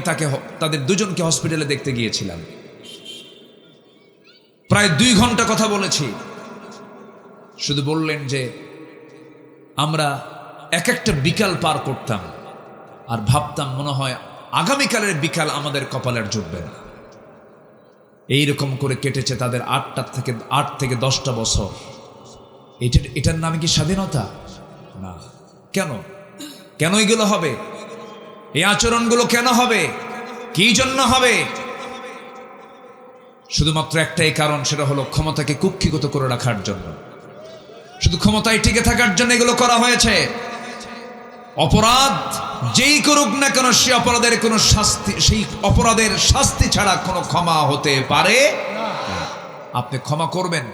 তাদের দুজনকে হসপিটালে দেখতে গিয়েছিলাম। প্রায় 2 ঘন্টা কথা বলেছি। শুধু বললেন যে আমরা এক একটা বিকাল পার করতাম আর ভাবতাম মনে হয় আগামীকালের বিকাল আমাদের কপালের জুটবে না। এইরকম করে কেটেছে তাদের 8 থেকে 10টা বছর। এটার নামে কি স্বাধীনতা? না। কেন কেন এগুলো হবে? এই আচরণগুলো কেন হবে? কি জন্য হবে? শুধুমাত্র একটাই কারণ, সেটা হলো ক্ষমতাকে কুক্ষিগত করে রাখার জন্য। শুধু ক্ষমতায় টিকে থাকার জন্য এগুলো করা হয়েছে। অপরাধ যেই করুক না কেন, সে অপরাধের কোনো শাস্তি, সেই অপরাধের শাস্তি ছাড়া কোনো ক্ষমা হতে পারে না। আপনি ক্ষমা করবেন,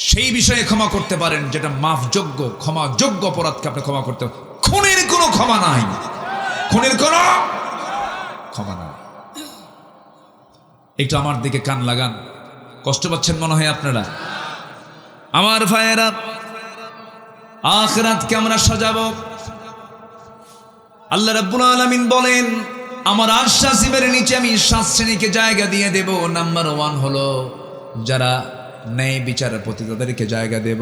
সেই বিষয়ে ক্ষমা করতে পারেন যেটা মাফযোগ্য, ক্ষমাযোগ্য অপরাধকে আপনি ক্ষমা করতে পারেন। খুনের কোনো ক্ষমা নাই, খুনের কোনো ক্ষমা নাই। একটু আমার দিকে কান লাগান, কষ্ট পাচ্ছেন মনে হয় আপনারা। আমার ভাইয়েরা, আখিরাতকে আমরা সাজাবো। আল্লাহ রাব্বুল আলামিন বলেন, আমার আরশ আজিমের নিচে আমি 7 শ্রেণীকে জায়গা দিয়ে দেব। নাম্বার 1 হলো যারা ন্যায় বিচারের প্রতি, তাদেরকে জায়গা দেব।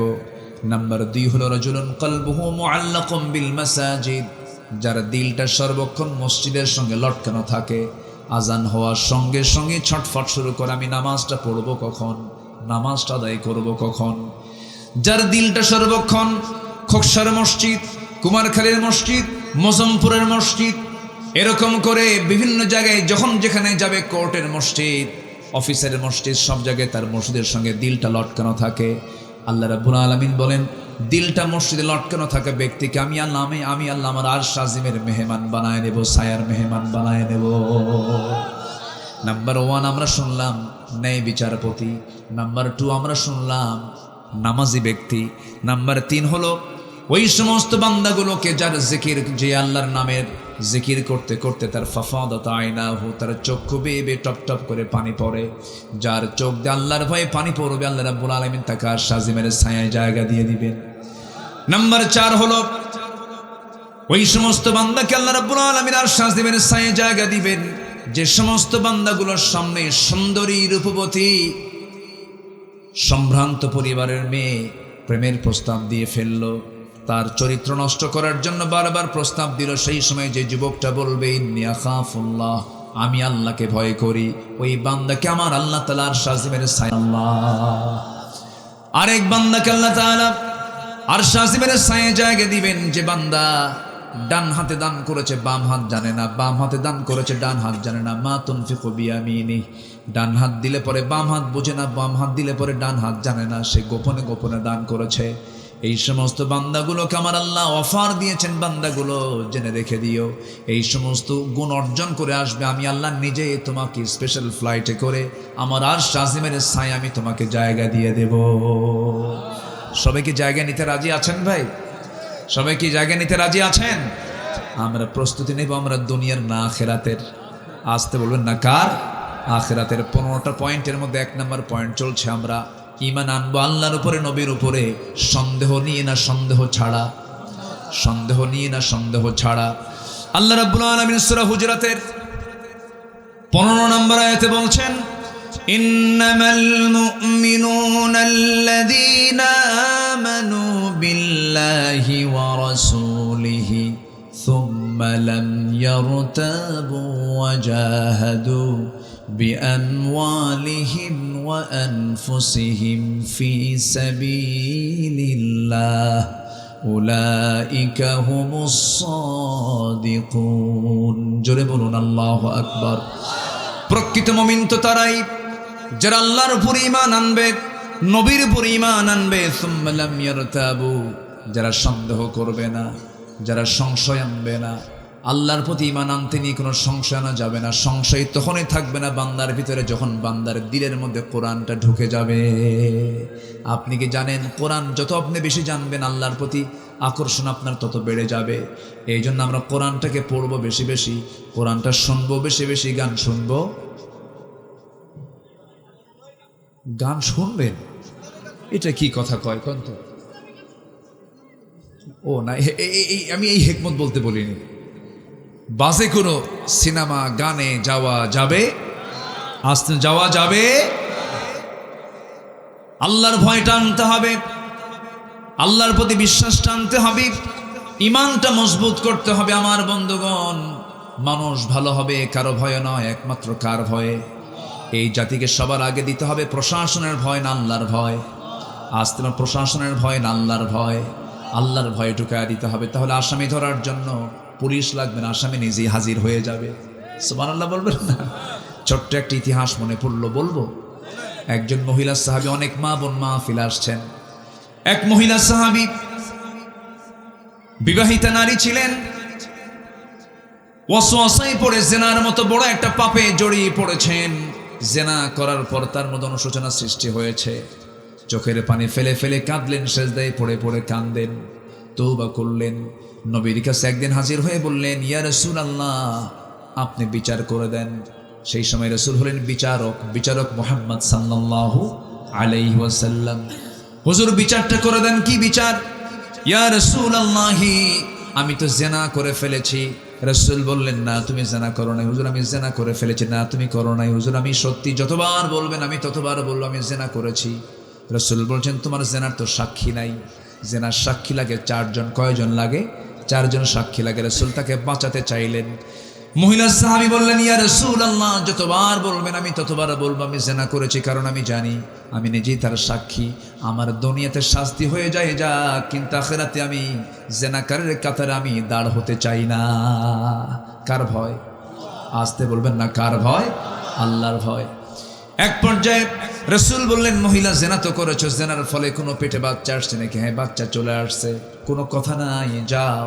নাম্বার 2 হলো রাজুলুন কলবুহু মুআল্লাকুম বিল মাসাজিদ, যার দিলটা সর্বক্ষণ মসজিদের সঙ্গে লটকানো থাকে। আজান হওয়ার সঙ্গে সঙ্গে ছটফট শুরু করে, আমি নামাজটা পড়বো কখন, নামাজটা আদায় করব কখন। যার দিলটা সর্বক্ষণ খোকসার মসজিদ, কুমারখালীর মসজিদ, মজমপুরের মসজিদ, এরকম করে বিভিন্ন জায়গায় যখন যেখানে যাবে, কোর্টের মসজিদ, অফিসের মসজিদ, সব জায়গায় তার মসজিদের সঙ্গে দিলটা লটকানো থাকে। আল্লাহ রাব্বুল আলামিন বলেন, দিলটা মসজিদে লটকানো থাকা ব্যক্তিকে আমি আল্লাহ আমার আরশ আজিমের মেহমান বানায় নেব, ছায়ার মেহমান বানায় নেব। নাম্বার 1 আমরা শুনলাম ন্যায় বিচারপতি। নাম্বার 2 আমরা শুনলাম নামাজি ব্যক্তি। নাম্বার 3 হলো ওই সমস্ত বান্দাগুলোকে যার জিকির, যে আল্লাহর নামের জিকির করতে করতে তার ফাফাদাত আয়নাহু, তার চক্ষু বেয়ে বেয়ে টপ টপ করে পানি পড়ে। যার চোখ দিয়ে আল্লাহর ভয়ে পানি পড়বে, আল্লাহ রাব্বুল আলামিন তাকে আরশ আজিমের ছায়ায় জায়গা দিয়ে দিবেন। নাম্বার 4 হলো ওই সমস্ত বান্দাকে আল্লাহ রাব্বুল আলামিন আরশ আজিমের ছায়ায় জায়গা দিবেন যে সমস্ত বান্দাগুলোর সামনে সুন্দরী রূপবতী সম্ভ্রান্ত পরিবারের মেয়ে প্রেমের প্রস্তাব দিয়ে ফেললো, তার চরিত্র নষ্ট করার জন্য বারবার প্রস্তাব দিল। সেই সময় যে যুবকটা বলবে ইন্নী আখাফুল্লাহ, আমি আল্লাহকে ভয় করি, ওই বান্দাকে আমার আল্লাহ তাআলা আরশ আজিমের ছায়া। আল্লাহ আরেক বান্দাকে আল্লাহ তাআলা আরশ আজিমের ছায়ায় জায়গা দিবেন যে বান্দা ডান হাতে দান করেছে, বাম হাত জানে না, বাম হাতে দান করেছে, ডান হাত জানে না। মা তুনফিকু বিয়ামিনি, ডান হাত দিলে পরে বাম হাত বোঝে না, বাম হাত দিলে পরে ডান হাত জানে না, সে গোপনে গোপনে দান করেছে। এই সমস্ত বান্দাগুলোকে আমার আল্লাহ অফার দিয়েছেন, বান্দাগুলো জেনে রেখে দিও, এই সমস্ত গুণ অর্জন করে আসবে, আমি আল্লাহ নিজে তোমাকে স্পেশাল ফ্লাইটে করে আমার আরশ আজিমের ছায়া আমি তোমাকে জায়গা দিয়ে দেব। সবাই কি জায়গা নিতে রাজি আছেন ভাই? সবাই কি জায়গা নিতে রাজি আছেন? আমরা প্রস্তুতি নেব, আমরা দুনিয়ার না আখিরাতের। আসতে বলবেন না কার? আখিরাতের। 15টা পয়েন্টের মধ্যে 1 নম্বর পয়েন্ট চলছে, আমরা ঈমান আনবো আল্লাহর উপরে, নবীর উপরে, সন্দেহ নিয়ে না সন্দেহ ছাড়া, সন্দেহ নিয়ে না সন্দেহ ছাড়া। আল্লাহ রাব্বুল আলামিন সূরা হুজরাতের 15 নম্বর আয়াতে বলছেন, ইন্নামাল মুমিনুনা আল্লাযীনা আমানু বিল্লাহি ওয়া রাসূলিহি সুম্মা লাম ইয়ারতাবু ওয়া জাহাদু বিআমওয়ালিহিম ওয়া আনফুসিহিম ফি সাবিলিল্লাহ উলাইকা হুমুস সাদিকুন। জোরে বলুন আল্লাহু আকবার। প্রকৃত মুমিন তো তারাই যারা আল্লাহর উপর ঈমান আনবে, নবীর উপর ঈমান আনবে, সুম্মা লাম ইয়ারতাবু, যারা সন্দেহ করবে না, যারা সংশয় আনবে না। আল্লাহর প্রতি ঈমান আনতে নিয়ে কোনো সংশয় আনা যাবে না। সংশয় তখনই থাকবে না বান্দার ভিতরে যখন বান্দার দিলের মধ্যে কোরআনটা ঢুকে যাবে। আপনি কি জানেন, কোরআন যত আপনি বেশি জানবেন আল্লাহর প্রতি আকর্ষণ আপনার তত বেড়ে যাবে। এই জন্য আমরা কোরআনটাকে পড়বো বেশি বেশি, কোরআনটা শুনবো বেশি বেশি, গান শুনবো। গান শুনবেন, এটা কি কথা কয় কোন তো? ও না, আমি এই হিকমত বলতে বলিনি। বাজে কোনো সিনেমা গানে যাওয়া যাবে, আসতে যাওয়া যাবে। আল্লাহর ভয়টা আনতে হবে, আল্লাহর প্রতি বিশ্বাসটা আনতে হবে, ঈমানটা মজবুত করতে হবে। আমার বন্ধুগণ, মানুষ ভালো হবে কারো ভয় নয়, একমাত্র কার ভয়ে? এই জাতিকে সবার আগে দিতে হবে প্রশাসনের ভয় না আল্লাহর ভয়? আজ তোমার প্রশাসনের ভয় না আল্লাহর ভয়? আল্লাহর ভয় ঢুকায় দিতে হবে। তাহলে আসামি ধরার জন্য পুলিশ লাগবে না, আসামি নিজেই হাজির হয়ে যাবে। সুবহানাল্লাহ বলবেন না? ছোট্ট একটা ইতিহাস মনে পড়লো, বলবো। একজন মহিলা সাহাবী, অনেক মা বোন মাহফিলে আসছেন। এক মহিলা সাহাবী বিবাহিতা নারী ছিলেন, ওয়াসওয়াসায় পড়ে জিনার মতো বড় একটা পাপে জড়িয়ে পড়েছেন। জিনা করার পর তার মধ্যে অনুশোচনা সৃষ্টি হয়েছে। চোখের পানি ফেলে ফেলে কাঁদলেন, সেজদায় পড়ে পড়ে কাঁদেন, তওবা করলেন। নবীর কাছে একদিন হাজির হয়ে বললেন, ইয়া রাসূলুল্লাহ, আপনি বিচার করে দেন। সেই সময় রাসূল হলেন বিচারক, বিচারক মুহাম্মদ সাল্লাল্লাহু আলাইহি ওয়াসাল্লাম। হুজুর বিচারটা করে দেন। কি বিচার? ইয়া রাসূলুল্লাহ, আমি তো জিনা করে ফেলেছি। রাসূল বললেন, না তুমি জিনা করো নাই। হুজুর আমি জিনা করে ফেলেছি। না তুমি করো নাই। হুজুর আমি সত্যি, যতবার বলবেন আমি ততবার বলবো আমি জিনা করেছি। রাসূল বলছেন, তোমার জিনার তো সাক্ষী নাই। জিনার সাক্ষী লাগে 4 জন। কয়জন লাগে? 4 জন সাক্ষী লাগে। রাসূল তাকে বাঁচাতে চাইলেন। মহিলা সাহাবী বললেন, ইয়া রাসূলুল্লাহ, যতবার বলবেন আমি ততবার বলবো আমি জিনা করেছি, কারণ আমি জানি আমি নিজেই তার সাক্ষী। আমার দুনিয়াতে শাস্তি হয়ে যায় যা, কিন্তু আখিরাতে আমি জিনাকারের কাতারে আমি দাঁড় হতে চাই না। কার ভয়? আসতে বলবেন না, কার ভয়? আল্লাহর ভয়। এক পর্যায়ে রাসূল বললেন, মহিলা জিনা তো করেছো, জিনার ফলে কোনো পেটে বাচ্চা আসছে নাকি? হ্যাঁ, বাচ্চা চলে আসছে। কোনো কথা নাই, যাও।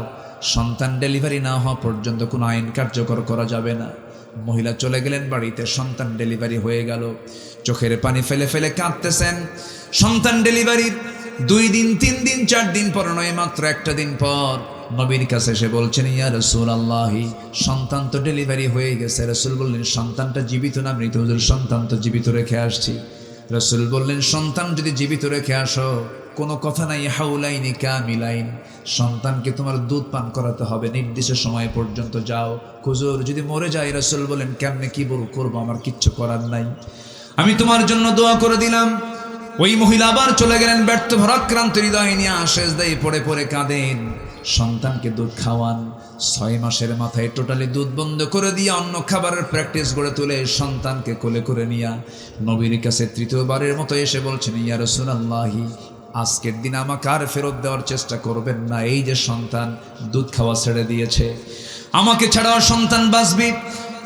সন্তান ডেলিভারি না হওয়া পর্যন্ত কোনো আইন কার্যকর করা যাবে না। মহিলা চলে গেলেন বাড়িতে, সন্তান ডেলিভারি হয়ে গেল। চোখের পানি ফেলে ফেলে কাঁদতেছেন। সন্তান ডেলিভারির 2 দিন 3 দিন 4 দিন পর নয়, মাত্র একটা দিন পর নবীর কাছে এসে বলছেন, ইয়া রাসূলুল্লাহ, সন্তান তো ডেলিভারি হয়ে গেছে। রাসূল বললেন, সন্তানটা জীবিত না মৃত? হুজুর সন্তান তো জীবিত রেখে আসছি। রাসূল বললেন, সন্তান যদি জীবিত রেখে আসো, কোনো কথা নাই, হাউলাইনি কামিলাইন, সন্তানকে তোমার দুধ পান করাতে হবে নির্দিষ্ট সময় পর্যন্ত। যাও। হুজুর যদি মরে যায়? রাসূল বলেন, কেমনে কি করবো, আমার কিচ্ছু করার নাই, আমি তোমার জন্য দোয়া করে দিলাম। ওই মহিলা আবার চলে গেলেন, ব্যর্থ ভারাক্রান্ত হৃদয় নিয়ে সেজদায় পড়ে পড়ে কাঁদেন। সন্তানকে দুধ খাওয়ান। 6 মাসের মাথায় টোটালি দুধ বন্ধ করে দিয়ে অন্য খাবারের প্র্যাকটিস গড়ে তুলে সন্তানকে কোলে করে নিয়া নবীর কাছে 3য়বারের মতো এসে বলছেন, ইয়া রাসূলুল্লাহ, আজকের দিন আমাকে আর ফেরত দেওয়ার চেষ্টা করবেন না। এই যে সন্তান দুধ খাওয়া ছেড়ে দিয়েছে, আমাকে ছাড়াও সন্তান বাঁচবে,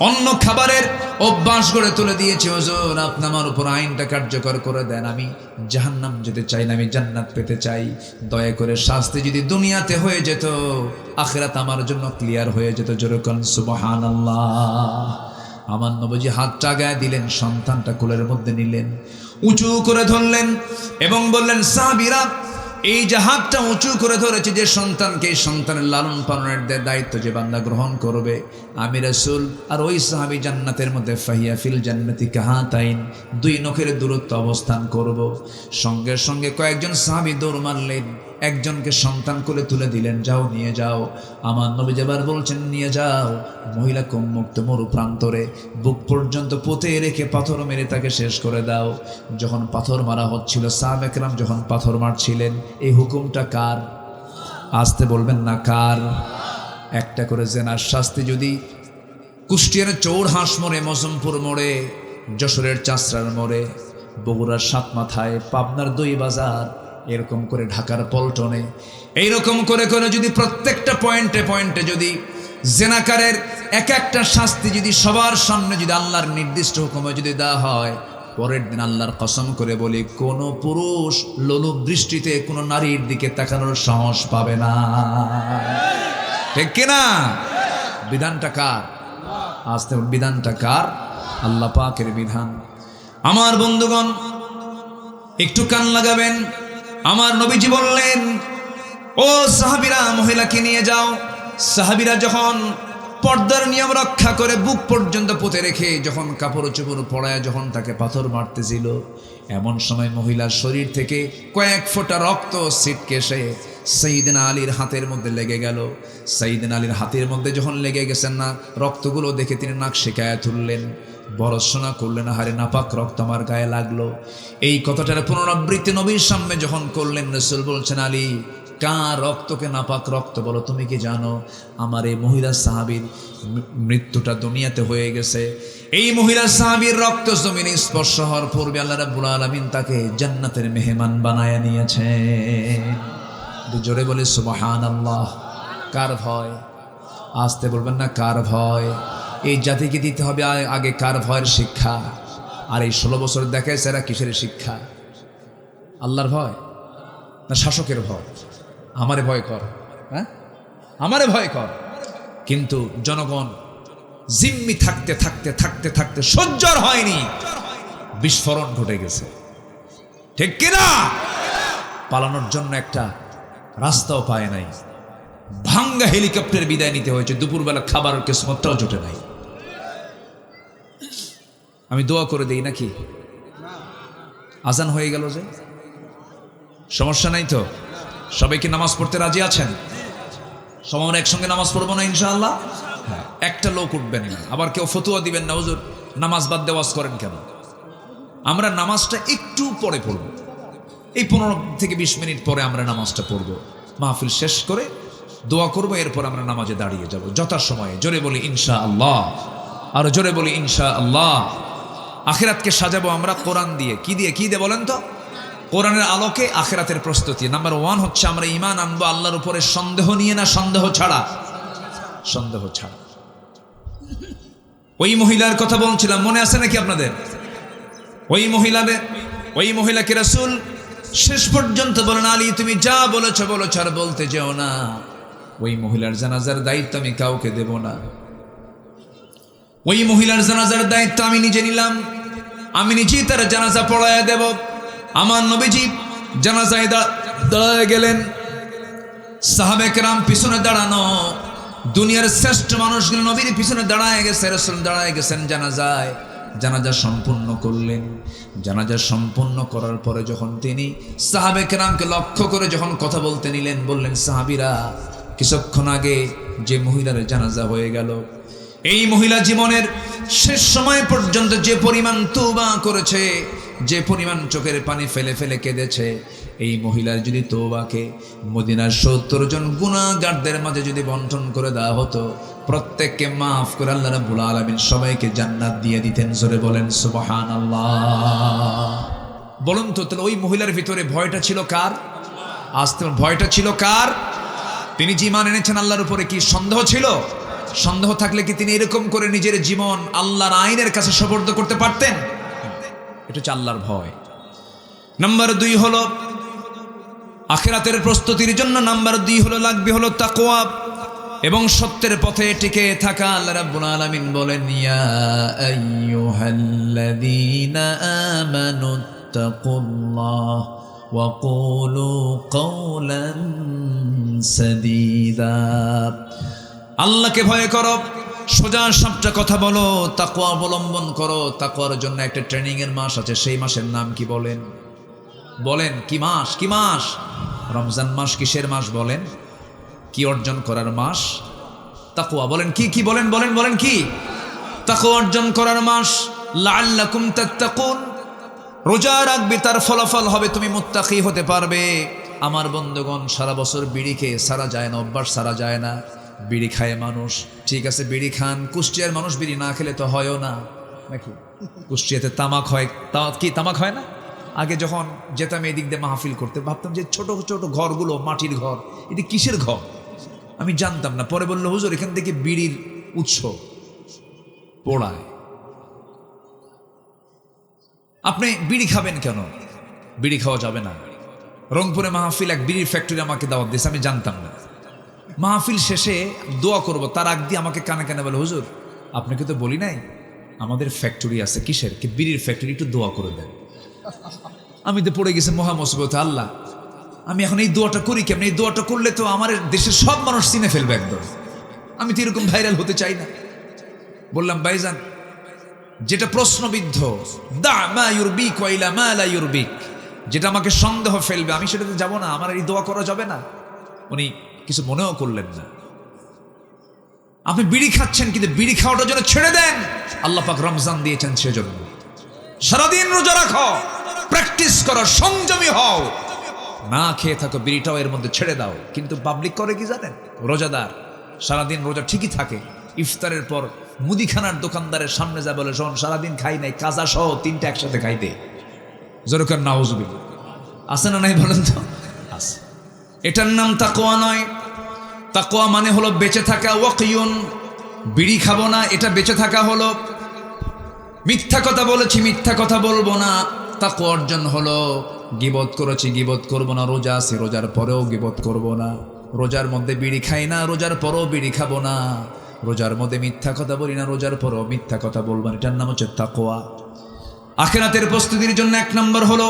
অন্য খাবারের অভ্যাস গড়ে তুলে দিয়েছে। হুজুর আপনি আমার উপর আইনটা কার্যকর করে দেন। আমি জাহান্নাম যেতে চাই না, আমি জান্নাত পেতে চাই। দয়া করে শাস্তি যদি দুনিয়াতে হয়ে যেত, আখিরাত আমার জন্য ক্লিয়ার হয়ে যেত। জোরে কোন সুবহানাল্লাহ। আমার নবীজি হাতটা গায়ে দিলেন, সন্তানটা কোলের মধ্যে নিলেন, উঁচু করে ধরলেন এবং বললেন, সাহাবীরা, এই যে হাতটা উঁচু করে ধরেছে যে সন্তানকে, এই সন্তানের লালন পালনের দায়িত্ব যে বান্দা গ্রহণ করবে, আমি রাসূল আর ওই সাহাবী জান্নাতের মধ্যে ফাহিয়া ফিল জান্নাতি কাহাতাইন, 2 নখের দূরত্ব অবস্থান করব। সঙ্গে সঙ্গে কয়েকজন সাহাবী দৌড় মারলেন। একজনকে সন্তান কোলে তুলে দিলেন, যাও নিয়ে যাও। আমার নবী যেবার বলছেন নিয়ে যাও, মহিলাকে উন্মুক্ত মরু প্রান্তরে বুক পর্যন্ত পুঁতে রেখে পাথর মেরে তাকে শেষ করে দাও। যখন পাথর মারা হচ্ছিল, সাহাবা কেরাম যখন পাথর মারছিলেন, এই হুকুমটা কার? আসতে বলবেন না কার? একটা করে জেনার শাস্তি যদি কুষ্টিয়ার চৌড়হাঁস মোড়ে, মজমপুর মোড়ে, যশোরের চাষড়ার মোড়ে, বগুড়ার সাত মাথায়, পাবনার দই বাজার, এরকম করে ঢাকার পল্টনে, এইরকম করে করে যদি প্রত্যেকটা পয়েন্টে পয়েন্টে যদি জেনাকারের এক একটা শাস্তি যদি সবার সামনে যদি আল্লাহর নির্দিষ্ট হুকুমে যদি দেওয়া হয়, পরের দিন আল্লাহর কসম করে বলি, কোন পুরুষ লোলুপ দৃষ্টিতে কোনো নারীর দিকে তাকানোর সাহস পাবে না। ঠিক কিনা? বিধানটা কার? আস্তে বিধানটা কার? আল্লাহ পাকের বিধান। আমার বন্ধুগণ, একটু কান লাগাবেন। আমার নবীজি বললেন, ও সাহাবীরা, মহিলাকে নিয়ে যাও। সাহাবীরা যখন পর্দার নিয়ম রক্ষা করে বুক পর্যন্ত পুঁতে রেখে যখন কাপড় চোপড় পরায় যখন তাকে পাথর মারতেছিল, এমন সময় মহিলার শরীর থেকে কয়েক ফোঁটা রক্ত ছিটকে এসে সাইয়েদনা আলীর হাতের মধ্যে লেগে গেল। সাইয়েদনা আলীর হাতের মধ্যে যখন লেগে গেছেন না, রক্তগুলো দেখে তিনি নাক শিকায়া তুললেন, বরসনা করলেন, হারে নাপাক রক্ত আমার গায়ে লাগলো। এই কথাটার পুনরাবৃত্তি নবীর সামনে যখন করলেন, রাসূল বলছেন, আলী, কার রক্তকে নাপাক রক্ত বলো? তুমি কি জানো আমার এই মহিলা সাহাবীর মৃত্যুটা দুনিয়াতে হয়ে গেছে? এই মহিলা সাহাবীর রক্ত জমিনে স্পর্শ হওয়ার পূর্বে আল্লাহ রাব্বুল আলামিন তাকে জান্নাতের মেহমান বানায়া নিয়েছেন। জোরে বলে সুবহানাল্লাহ। কার ভয়? আসতে বলবেন না কার ভয়? এই জাতিকে দিতে হবে আগে কার ভয়ের শিক্ষা। আর এই 16 বছর দেখাইছে এরা কিসের শিক্ষা? আল্লাহর ভয় না শাসকের ভয়? আমারে ভয় কর, হ্যাঁ, আমারে ভয় কর। কিন্তু জনগণ জিম্মি থাকতে থাকতে থাকতে থাকতে সহ্যর হয়নি, বিস্ফোরণ ঘটে গেছে। ঠিক কিনা? পালানোর জন্য একটা রাস্তাও পায় নাই, ভাঙ্গা হেলিকপ্টার বিদায় নিতে হয়েছে, দুপুরবেলা খাবারের কিসমতটাও জুটে নাই। আমি দোয়া করে দেই নাকি? আজান হয়ে গেল যে, সমস্যা নাই তো? সবাই কি নামাজ পড়তে রাজি আছেন? সবাই আমরা একসঙ্গে নামাজ পড়বো না ইনশাআল্লাহ? হ্যাঁ, একটা লোক উঠবেন না। আবার কেউ ফতুয়া দিবেন না, হুজুর নামাজ বাদ দেওয়াজ করেন কেন? আমরা নামাজটা একটু পরে পড়ব, এই 15 থেকে 20 মিনিট পরে আমরা নামাজটা পড়ব। মাহফিল শেষ করে দোয়া করব, এরপর আমরা নামাজে দাঁড়িয়ে যাব যথাসময়ে। জোরে বলি ইনশাআল্লাহ, আর জোরে বলি ইনশাআল্লাহ। আখিরাতকে সাজাবো আমরা কোরআন দিয়ে। কি দিয়ে? কি দিয়ে বলেন তো? কোরআনের আলোকে আখিরাতের প্রস্তুতি। নাম্বার 1 হচ্ছে আমরা ঈমান আনবো আল্লাহর উপরে সন্দেহ নিয়ে, না সন্দেহ ছাড়া? সন্দেহ ছাড়া। ওই মহিলার কথা বলছিলাম, মনে আছে নাকি আপনাদের? ওই মহিলাকে রাসূল শেষ পর্যন্ত বলেন, আলী তুমি যা বলেছ বলেছ, আর বলতে যেও না। ওই মহিলার জানাজার দায়িত্ব আমি কাউকে দেব না। ওই মহিলার জানাজার দায়িত্ব আমি নিজে নিলাম, আমি নিজেই তার জানাজা পড়ায়া দেব। আমার নবীজি জানাজায় দাঁড়ায় গেলেন, সাহাবে কেরাম পিছনে দাঁড়ানো, দুনিয়ার শ্রেষ্ঠ মানুষগুলো নবীর পিছনে দাঁড়ায় গেছে, রাসূল দাঁড়ায় গেছেন জানাজায়। জানাজা সম্পূর্ণ করলেন। জানাজা সম্পূর্ণ করার পরে যখন তিনি সাহাবে কেরামকে লক্ষ্য করে যখন কথা বলতে নিলেন, বললেন, সাহাবীরা, কিছুক্ষণ আগে যে মহিলার জানাজা হয়ে গেল, এই মহিলা জীবনের শেষ সময় পর্যন্ত যে পরিমাণ তওবা করেছে, যে পরিমাণ চোখের পানি ফেলে ফেলে কেঁদেছে, এই মহিলার যদি তওবাকে মদিনার 70 জন গুনাহগারদের মাঝে যদি বন্টন করে দেওয়া হতো, প্রত্যেককে মাফ করে আল্লাহ রাব্বুল আলামিন সবাইকে জান্নাত দিয়ে দিতেন। জোরে বলেন সুবহানাল্লাহ। বলুন তো, তাহলে ওই মহিলার ভিতরে ভয়টা ছিল কার? আসতে ভয়টা ছিল কার? তিনি যে ঈমান এনেছেন আল্লাহর উপরে, কি সন্দেহ ছিল? সন্দেহ থাকলে কি তিনি এরকম করে নিজের জীবন আল্লাহর আইনের কাছে সুপর্দ করতে পারতেন? এটা হচ্ছে আল্লাহর ভয়। নাম্বার 2 হলো আখিরাতের প্রস্তুতির জন্য, নাম্বার 2 হলো লাগবে হলো তাকওয়া এবং সত্যের পথে টিকে থাকা। আল্লাহ রাব্বুল আলামিন বলেন, ইয়া আইয়ুহাল্লাযীনা আমানুত্তাকুল্লাহ ওয়া কুলু কাওলান সাদীদা। আল্লাহকে ভয় করো, সোজা সাপটা কথা বলো, তাকওয়া অবলম্বন করো। তাকওয়ার জন্য একটা ট্রেনিং এর মাস আছে, সেই মাসের নাম কি বলেন? বলেন কি মাস? কি মাস? রমজান মাস কিসের মাস বলেন? কি অর্জন করার মাস? তাকওয়া। বলেন কি কি বলেন বলেন বলেন কি? তাকওয়া অর্জন করার মাস। লাআল্লাকুম তাত্তাকুন, রোজা রাখবে তার ফলাফল হবে তুমি মুত্তাকি হতে পারবে। আমার বন্ধুগণ, সারা বছর বিড়ি খেয়ে সারা যায় না, অভ্যাস সারা যায় না। বিড়ি খায় মানুষ, ঠিক আছে বিড়ি খান, কুষ্টিয়ার মানুষ বিড়ি না খেলে তো হয়ও না নাকি? কুষ্টিয়াতে তামাক হয়, কি তামাক হয় না? আগে যখন যেতাম এই দিক দিয়ে মাহফিল করতে, ভাবতাম যে ছোট ছোট ঘরগুলো মাটির ঘর, এটি কিসের ঘর আমি জানতাম না। পরে বললো হুজুর এখান থেকে বিড়ির উৎস পোড়ায়। আপনি বিড়ি খাবেন কেন? বিড়ি খাওয়া যাবে না। রংপুরে মাহফিল, এক বিড়ির ফ্যাক্টরি আমাকে দাওয়াত দিয়েছে, আমি জানতাম না। মাহফিল শেষে দোয়া করব, তার আগ দিয়ে আমাকে কানে কানে বলে হুজুর আপনাকে তো বলি নাই আমাদের ফ্যাক্টরি আছে। কিসের? কি বিড়ির ফ্যাক্টরি, একটু দোয়া করে দেন। আমি তো পড়ে গেছি মহা মুসিবতে। আল্লাহ, আমি এখন এই দোয়াটা করি কেমন? এই দোয়াটা করলে তো আমার দেশের সব মানুষ চিনে ফেলবে একদম। আমি তো এরকম ভাইরাল হতে চাই না। বললাম ভাইজান, যেটা প্রশ্নবিদ্ধ, দা মা ইউরবিক ওয়া ইলা মা লা ইউরবিক, যেটা আমাকে সন্দেহ ফেলবে আমি সেটাতে যাব না, আমার এই দোয়া করা যাবে না। উনি কিছু মনেও করলেন না। আপনি বিড়ি খাচ্ছেন, কিন্তু বিড়ি খাওয়াটার জন্য ছেড়ে দেন। আল্লাহ পাক রমজান দিয়েছেন সেজন্য। সারাদিন রোজা রাখো, প্র্যাকটিস করো, সংযমী হও, না খেয়ে থাকো, বিড়িটাও এর মধ্যে ছেড়ে দাও। কিন্তু পাবলিক করে কি জানেন? রোজাদার সারাদিন রোজা ঠিকই থাকে, ইফতারের পর মুদিখানার দোকানদারের সামনে যা বলে, শোন সারাদিন খাই নাই, কাজা সহ তিনটা একসাথে খাইতে। জোরকার নাউজুবিল্লাহ। আছে না নাই বলেন তো? আছে। এটার নাম তাকওয়া নয়। তাকওয়া মানে হলো বেঁচে থাকা। ওয়াকিয়ুন, বিড়ি খাবো না, এটা বেঁচে থাকা হলো। মিথ্যা কথা বলেছি, মিথ্যা কথা বলবো না, তাকওয়া অর্জন হলো। গীবত করেছি, গীবত করবো না। রোজা আছে, রোজার পরেও গীবত করবো না। রোজার মধ্যে বিড়ি খাই না, রোজার পরেও বিড়ি খাবো না। রোজার মধ্যে মিথ্যা কথা বলি না, রোজার পরেও মিথ্যা কথা বলবো না। এটার নাম হচ্ছে তাকওয়া। আখিরাতের প্রস্তুতির জন্য 1 নম্বর হলো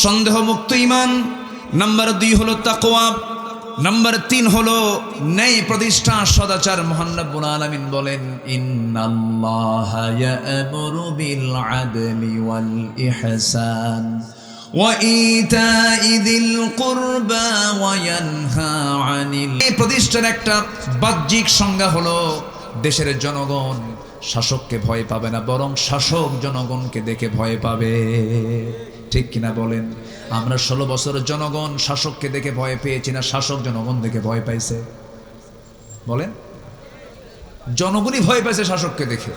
সন্দেহ মুক্ত ঈমান, নাম্বার 2 হলো তাকওয়া, নাম্বার 3 হলো ন্যায় প্রতিষ্ঠা, সদাচার। মহান রব্বুল আলামিন বলেন, ইন্নাল্লাহা ইয়া'মুরু বিল আদলি ওয়াল ইহসান ওয়া ইতাই যিল কুরবা ওয়া ইয়ানহা আনিল। এই প্রতিষ্ঠার একটা বাহ্যিক সংজ্ঞা হলো দেশের জনগণ শাসককে ভয় পাবে না, বরং শাসক জনগণকে দেখে ভয় পাবে। ঠিক কিনা বলেন? আমরা 16 বছর জনগণ শাসককে দেখে ভয় পেয়েছি না শাসক জনগণ দেখে ভয় পাইছে? বলেন, জনগণই ভয় পাইছে শাসককে দেখে,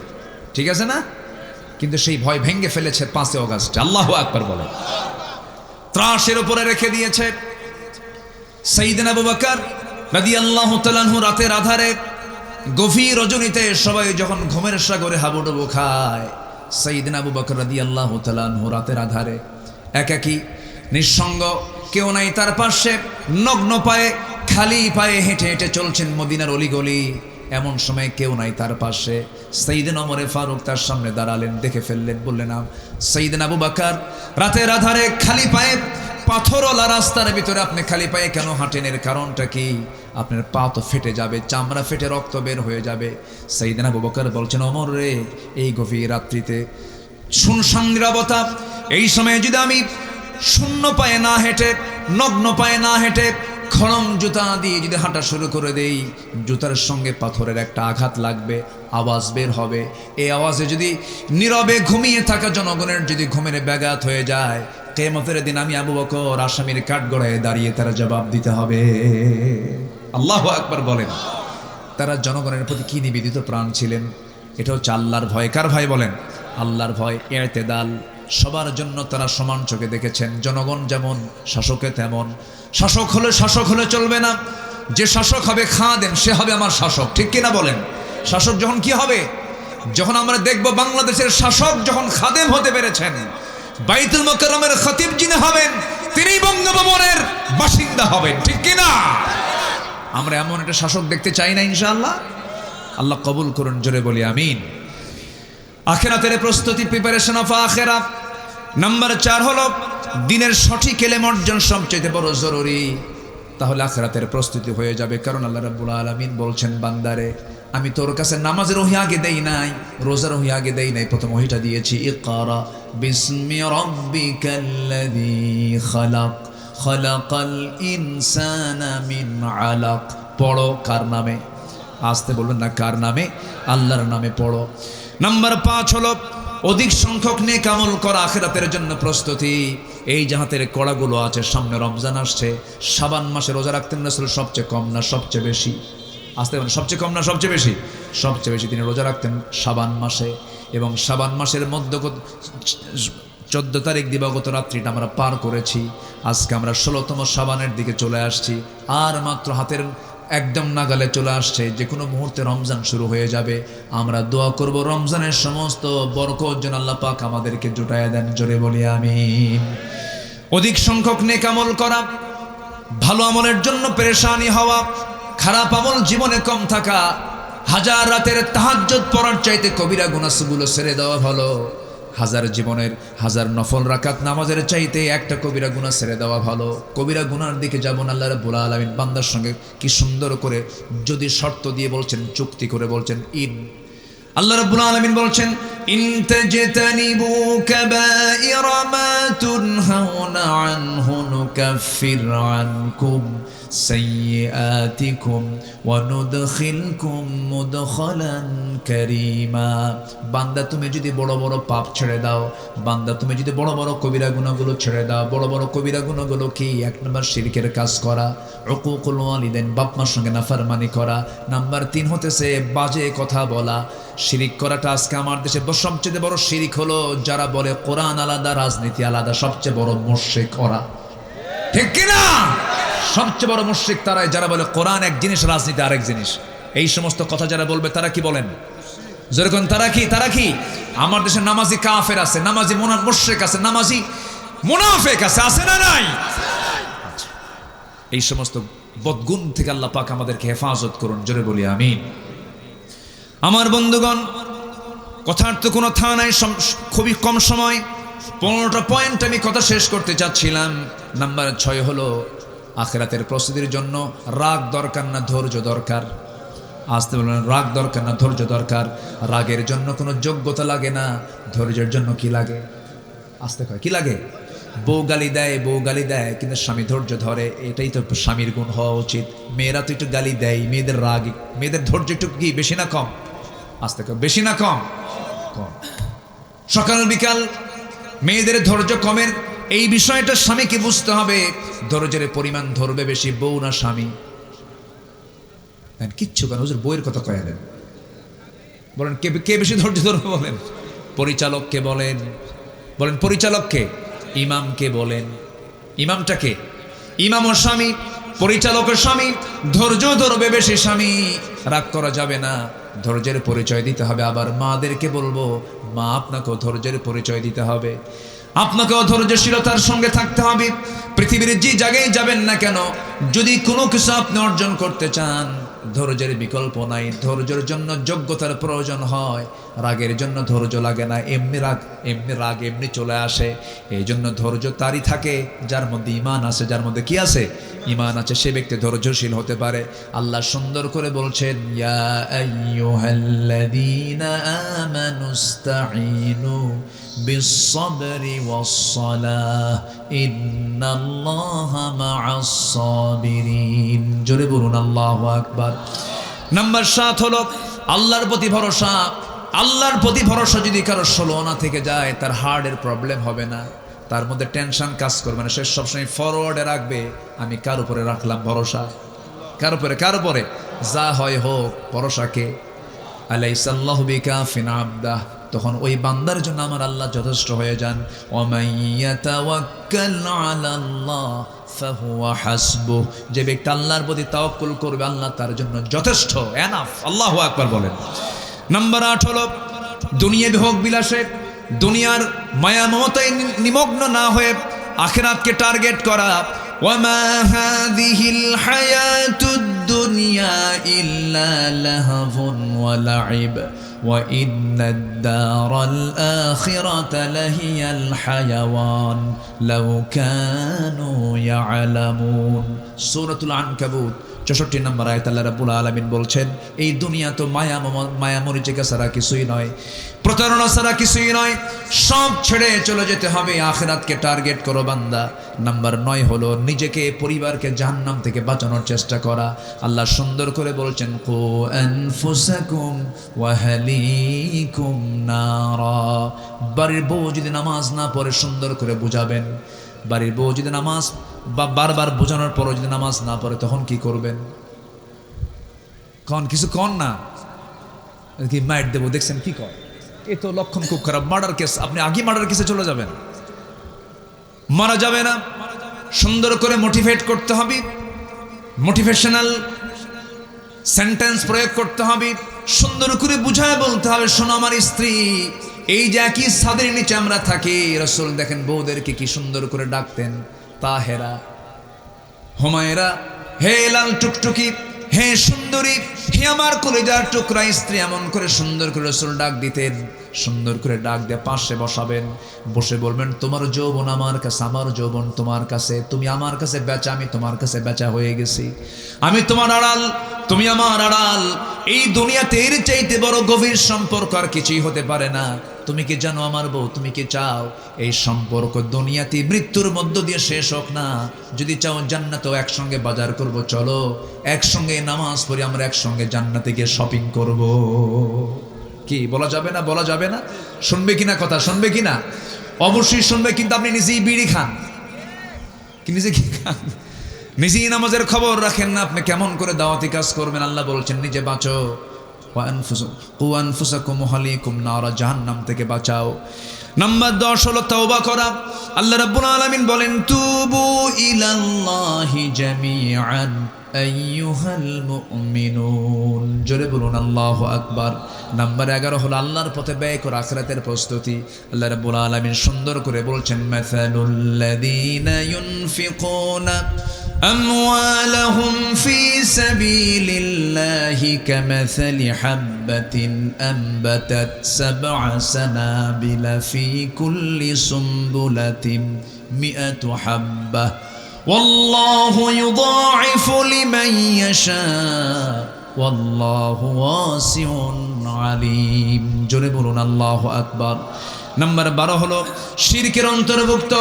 ঠিক আছে না? কিন্তু সেই ভয় ভেঙে ফেলেছে 5 অগাস্ট। আল্লাহু আকবার বলেন। ত্রাসের উপরে রেখে দিয়েছে। সাইয়েদনা আবু বকর রাদিয়াল্লাহু তাআলা আনহু রাতের আধারে গভীর রজনীতে সবাই যখন ঘুমের সাগরে হাবুডুবু খায়, সাইয়েদনা আবু বকর রাদিয়াল্লাহু তাআলা আনহু রাতের আধারে একাকী, নিঃসঙ্গ, কেউ নাই তার পাশে, নগ্ন পায়ে, খালি পায়ে হেঁটে হেঁটে চলছেন মদিনার অলিগলি। এমন সময় কেউ নাই তার পাশে। সাইয়েদনা ওমরে ফারুক তার সামনে দাঁড়ালেন, দেখে ফেললেন, বললেন, সাইয়েদনা আবু বকর রাতের আধারে খালি পায়ে পাথরওয়ালা রাস্তার ভিতরে আপনি খালি পায়ে কেন হাঁটেন? এর কারণটা কি? আপনার পা তো ফেটে যাবে, চামড়া ফেটে রক্ত বের হয়ে যাবে। সাইয়েদনা আবু বকর বলছেন, ওমর রে, এই গভীর রাত্রিতে শুনশান নীরবতা, এই সময়ে যদি আমি শূন্য পায়ে না হেঁটে, নগ্ন পায়ে না হেঁটে, খড়ম জুতা দিয়ে যদি হাঁটা শুরু করে দেই, জুতার সঙ্গে পাথরের একটা আঘাত লাগবে, আওয়াজ বের হবে। এই আওয়াজে যদি নীরবে ঘুমিয়ে থাকা জনগণের যদি ঘুমের ব্যাঘাত হয়ে যায়, কিয়ামতের দিন আমি আবু বকর আসামির কাঠগড়ায় দাঁড়িয়ে তারা জবাব দিতে হবে। আল্লাহু আকবার বলেন। তারা জনগণের প্রতি কি নিবেদিত প্রাণ ছিলেন। এটা হচ্ছে আল্লাহর ভয়। কার ভয় বলেন? আল্লাহর ভয়। ইতিদাল, সবার জন্য তারা সমান চোখে দেখেছেন। জনগণ যেমন, শাসকে তেমন। শাসক হলে চলবে না। যে শাসক হবে খাদেম, সে হবে আমার শাসক। ঠিক কিনা বলেন? শাসক যখন কি হবে? যখন আমরা দেখব বাংলাদেশের শাসক যখন খাদেম হতে পেরেছেন, বাইতুল মুকাররমের খতিব যিনি হবেন তিনি বঙ্গভবনের বাসিন্দা হবেন। ঠিক কিনা? আমরা এমন একটা শাসক দেখতে চাই না ইনশাআল্লাহ। আল্লাহ কবুল করুন, জোরে বলি আমিন। আখিরাতের প্রস্তুতি, প্রিপারেশন অফ আখিরা। নাম্বার 4 হলো দিনের সঠিক ইলম অর্জন সবচেয়ে বড় জরুরি। তাহলে আখিরাতের প্রস্তুতি হয়ে যাবে। কারণ আল্লাহ রাব্বুল আলামিন বলছেন, বান্দারে আমি তোর কাছে নামাজের ওহী আগে দেই নাই, রোজার ওহী আগে দেই নাই, প্রথম ওহীটা দিয়েছি ইকরা বিসমি রাব্বিকাল্লাযী খালাক খালাকাল ইনসানা মিন আলাক। পড়ো কার নামে? আসতে বলবেন না, কার নামে? আল্লাহর নামে পড়ো। নাম্বার 5 হলো অধিক সংখ্যক নেক আমল করা, আখিরাতের জন্য প্রস্তুতি। এই যে হাতের কড়াগুলো আছে, সামনে রমজান আসছে, শাবান মাসে রোজা রাখতেন রাসূল সবচেয়ে কম না সবচেয়ে বেশি? আসতে বলেন, সবচেয়ে কম না সবচেয়ে বেশি? সবচেয়ে বেশি তিনি রোজা রাখতেন শাবান মাসে। এবং শাবান মাসের মধ্যে 14 তারিখ দিবাগত রাত্রিটা আমরা পার করেছি। আজকে আমরা 16তম শাবানের দিকে চলে আসছি। আর মাত্র হাতের একদম নাগালে চলে আসছে, যে কোনো মুহূর্তে রমজান শুরু হয়ে যাবে। আমরা দোয়া করব রমজানের সমস্ত বরকত যেন আল্লাহ পাক আমাদেরকে জুটাইয়া দেন। জোরে বলি আমিন। অধিক সংখ্যক নেক আমল করা, ভালো আমলের জন্য পেরেশানি হওয়া, খারাপ আমল জীবনে কম থাকা, হাজার রাতের তাহাজ্জুদ পড়ার চাইতে কবিরা গুনাহগুলো ছেড়ে দেওয়া ভালো। হাজার জীবনের হাজার নফল রাকাত নামাজের চাইতে একটা কবিরা গুনাহ ছেড়ে দেওয়া ভালো। কবিরা গুনার দিকে যাব না। আল্লাহ রাব্বুল আলামিন বান্দার সঙ্গে কি সুন্দর করে যদি শর্ত দিয়ে বলছেন, চুক্তি করে বলছেন, আল্লাহ রাব্বুল আলামিন বলছেন, ইন তাজতানিবু কাবাইরা মা তুনহাউনা আনহু নুকাফির আনকুম সাইয়্যাতিকুম ওয়া নুদখিলকুম মুদখালান কারীমা। বান্দা তুমি যদি বড় বড় পাপ ছেড়ে দাও, বান্দা তুমি যদি বড় বড় কবিরা গুনাহগুলো ছেড়ে দাও। বড় বড় কবিরা গুনাহগুলো কি? 1 নম্বর শিরকের কাজ করা, উকুকুল ওয়ালিদাইন বাপ মার সঙ্গে নাফরমানি করা। নাম্বার 3 হতেছে বাজে কথা বলা। শিরিক করাটা আজকে আমার দেশে সবচেয়ে বড় শিরিক হলো যারা বলে কোরআন আলাদা রাজনীতি আলাদা। সবচেয়ে বড় মুশরিক ওরা, ঠিক কিনা? সবচেয়ে বড় মুশরিক তারাই যারা বলে কোরআন এক জিনিস, রাজনীতি আরেক জিনিস। এই সমস্ত কথা যারা বলবে তারা কি বলেন? যেরকম তারা কি আমার দেশে নামাজি কাফের আছে, নামাজি মুশরিক আছে, নামাজি মুনাফিক আছে না নাই? এই সমস্ত বদগুণ থেকে আল্লাহ পাক আমাদেরকে হেফাজত করুন। জোরে বলি আমিন। আমার বন্ধুগণ, কথার তো কোনো থা নাই, খুবই কম সময়। 15টা পয়েন্ট আমি কথা শেষ করতে চাচ্ছিলাম। নাম্বার 6 হলো আখিরাতের প্রস্তুতির জন্য রাগ দরকার না ধৈর্য দরকার। আসতে বললেন, রাগ দরকার না ধৈর্য দরকার। রাগের জন্য কোনো যোগ্যতা লাগে না, ধৈর্যের জন্য কি লাগে? আসতে কয় কি লাগে? বউ গালি দেয় কিন্তু স্বামী ধৈর্য ধরে। এটাই তো স্বামীর গুণ হওয়া উচিত। মেয়েরা তো একটু গালি দেয়, মেয়েদের রাগ, মেয়েদের ধৈর্য একটু কি বেশি না কম? আসতে কয় বেশি না কম? কম। সকাল বিকাল মেয়েদের ধৈর্য কমের এই বিষয়টা স্বামীকে বুঝতে হবে। ধৈর্যের পরিমাণ ধরবে বেশি বউ না স্বামী? কিচ্ছু কেন হুজুর, বউয়ের কথা কয়া দেন। বলেন কে বেশি ধৈর্য ধরবে? বলেন পরিচালককে বলেন পরিচালককে, ইমামকে বলেন। ইমামটাকে? ইমাম ও স্বামী, পরিচালক ও স্বামী। ধৈর্য ধরবে বেশি স্বামী। রাগ করা যাবে না, ধৈর্যের পরিচয় দিতে হবে। আবার মাদেরকে বলবো, মা আপনাকেও ধৈর্যের পরিচয় দিতে হবে, আপনাকেও ধৈর্যশীলতার সঙ্গে থাকতে হবে। পৃথিবীর যে জায়গায় যাবেন না কেন, যদি কোনো কিছু আপনি অর্জন করতে চান, ধৈর্যের বিকল্প নাই। ধৈর্যের জন্য যোগ্যতার প্রয়োজন হয়, রাগের জন্য ধৈর্য লাগে না। এমনি রাগ এমনি চলে আসে। এই জন্য ধৈর্য তারই থাকে যার মধ্যে ঈমান আছে। যার মধ্যে কি আছে? ঈমান আছে, সে ব্যক্তি ধৈর্যশীল হতে পারে। আল্লাহ সুন্দর করে বলছেন, ইয়া আইয়ুহাল্লাযীনা আমানুস্তাঈনু বিস-সাবরি ওয়াস-সালাহ ইন্নাল্লাহা মা'আস-সাবিরিন। জোরে বলুন আল্লাহু আকবার। নাম্বার 7 হলো আল্লাহর প্রতি ভরসা। আল্লাহর প্রতি ভরসা যদি কারো 16 না থেকে যায়, তার হার্টের প্রবলেম হবে না, তার মধ্যে টেনশন কাজ করবে না। সে সবসময় ফরওয়ার্ডে রাখবে, আমি কার উপরে রাখলাম ভরসা? কার উপরে? যা হয় হোক, ভরসাকে। আলাইসাল্লাহু বিকাফিন আবদাহ। তখন ওই বান্দার জন্য আমার আল্লাহ যথেষ্ট হয়ে যান। ওয়ামান ইয়াতাওয়াক্কাল আলাল্লাহ ফাহুয়া হাসবুহ। যে ব্যক্তি আল্লাহর প্রতি তাওয়াক্কুল করবে, আল্লাহ তার জন্য যথেষ্ট, এনাফ। আল্লাহু আকবার বলেন। নাম্বার 8 হলো দুনিয়া ভোগ বিলাসে, দুনিয়ার মায়া মমতায় নিমগ্ন না হয়ে আখিরাতকে টার্গেট করা। ওয়ামা হাযিহিল হায়াতুদ দুনিয়া ইল্লা লাহবুন ওয়া লাইব ওয়া ইন্নাদ দারাল আখিরাতা লাহিয়াল হায়াওয়ান লাউ কানু ইয়ালামুন। সূরাতুল আনকাবুত 64 নম্বর আয়াত আল্লাহ রাব্বুল আলামিন বলছেন, এই দুনিয়া তো মায়া মরিচিকা ছাড়া কিছুই নয়, প্রতারণা ছাড়া কিছুই নয়, সব ছেড়ে চলে যেতে হবে। আখিরাতকে টার্গেট করো বান্দা। নাম্বার 9 হলো নিজেকে, পরিবারকে জাহান্নাম থেকে বাঁচানোর চেষ্টা করা। আল্লাহ সুন্দর করে বলছেন, কু আনফুসাকুম ওয়া আহলিকুম নারা। বাড়ির বউ যদি নামাজ না পড়ে সুন্দর করে বুঝাবেন। বাড়ির বউ যদি নামাজ বা বারবার বোঝানোর পরও যদি নামাজ না পড়ে তখন কি করবেন? কিছু কন না, কি মাইট দেবো, দেখছেন কি কর, এ তো লক্ষণ খুব খারাপ, মার্ডার কেস, আপনি আগে মার্ডার কেসে চলে যাবেন। মারা যাবে না, সুন্দর করে মোটিভেট করতে হবে, মোটিভেশনাল সেন্টেন্স প্রয়োগ করতে হবে, সুন্দর করে বুঝায় বলতে হবে, শোনো আমার স্ত্রী, এই যে একই ছাদের নিচে আমরা থাকি, রাসূল দেখেন বউদেরকে কি সুন্দর করে ডাকতেন, তাহেরা, হুমায়রা, হে লাল টুকটুকি, হে সুন্দরী, হে আমার কলিজার টুকরা স্ত্রী, এমন করে সুন্দর করে রাসূল ডাক দিতেন। সুন্দর করে ডাক দিয়ে পাশে বসাবেন, বসে বলবেন, তোমার যৌবন আমার কাছে, আমার যৌবন তোমার কাছে, তুমি আমার কাছে বেচা, আমি তোমার কাছে বেচা হয়ে গেছি, আমি তোমার আড়াল, তুমি আমার আড়াল। এই দুনিয়াতে এর চাইতে বড় গভীর সম্পর্ক আর কিছুই হতে পারে না। তুমি কি জানো আমার বউ, তুমি কি চাও এই সম্পর্ক দুনিয়াতে মৃত্যুর মধ্য দিয়ে শেষ হোক না? যদি চাও জান্নাতেও একসঙ্গে বাজার করব, চলো একসঙ্গে নামাজ পড়ি, আমরা একসঙ্গে জান্নাতে গিয়ে শপিং করব। কি বলা যাবে না? বলা যাবে না? শুনবে কিনা কথা? শুনবে কিনা? অবশ্যই শুনবে, কিন্তু আপনি নিজেই বিড়ি খান, কি নিজে কি খান, নিজেই নামাজের খবর রাখেন না, আপনি কেমন করে দাওয়াতি কাজ করবেন? আল্লাহ বলছেন, নিজে বাঁচো, কু আনফুসাকুম ওয়া আহলিকুম নারা, জাহান্নাম থেকে বাঁচাও। নাম্বার 10 হলো তওবা করা। আল্লাহ রাব্বুল আলামিন বলেন, তুবু ইলাল্লাহি জামিআন আইয়ুহাল মুমিনুন। জোরে বলুন আল্লাহু আকবার। নাম্বার 11 হলো আল্লাহর পথে ব্যয় করা, আখিরাতের প্রস্তুতি। আল্লাহ রাব্বুল আলামিন সুন্দর করে বলছেন, মাসালুল লাযীনা ইউনফিকুনা আমওয়ালাহুম ফি সাবিলিল্লাহি কামাসালি হাববাতিন আনবাতাত সাবআ সানাবিলা ফি কুল্লি সুমবুলাতিন মিআতু হাব্বাহ ওয়াল্লাহু ইউযাইফু লিমান ইয়াশা ওয়াল্লাহু ওয়াসিউন আলীম। জোরে বলুন আল্লাহু আকবার। নাম্বার 12 হলো শিরকের অন্তর্ভুক্ত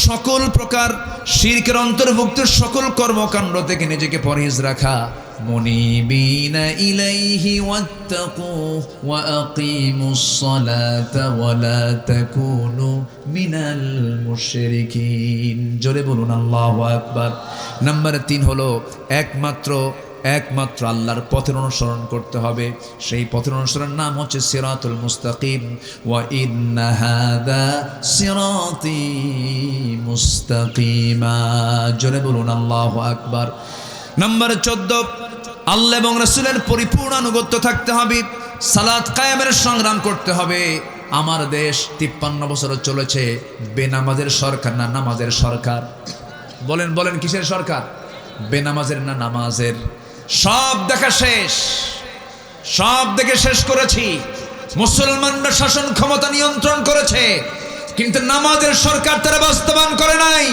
সকল প্রকার, শিরকের অন্তর্ভুক্ত সকল কর্মকাণ্ড থেকে নিজেকে পরহেজ রাখা। মুনিবিনা ইলাইহি ওয়াত্তাকু ওয়া আকিমুস সালাতা ওয়া লা তাকুনু মিনাল মুশরিকিন। জোরে বলুন আল্লাহু আকবার। নাম্বার 3 হলো একমাত্র আল্লাহর পথের অনুসরণ করতে হবে। সেই পথের অনুসরণের নাম হচ্ছে সিরাতুল মুস্তাকিম। ওয়া ইন্না হাযা সিরাতি মুস্তাকিমা। জোরে বলুন আল্লাহু আকবার। নাম্বার 14, আল্লাহ এবং রাসূলের পরিপূর্ণ আনুগত্য থাকতে হবে, সালাত কায়েমের সংগ্রাম করতে হবে। আমার দেশ 53 বছর চলেছে বেনামাজের সরকার না নামাজের সরকার? বলেন কিসের সরকার? বেনামাজের না নামাজের? সব দেখা শেষ, সব দেখে শেষ করেছি। মুসলমানরা শাসন ক্ষমতা নিয়ন্ত্রণ করেছে, কিন্তু নামাজের সরকার তারা বাস্তবায়ন করে নাই।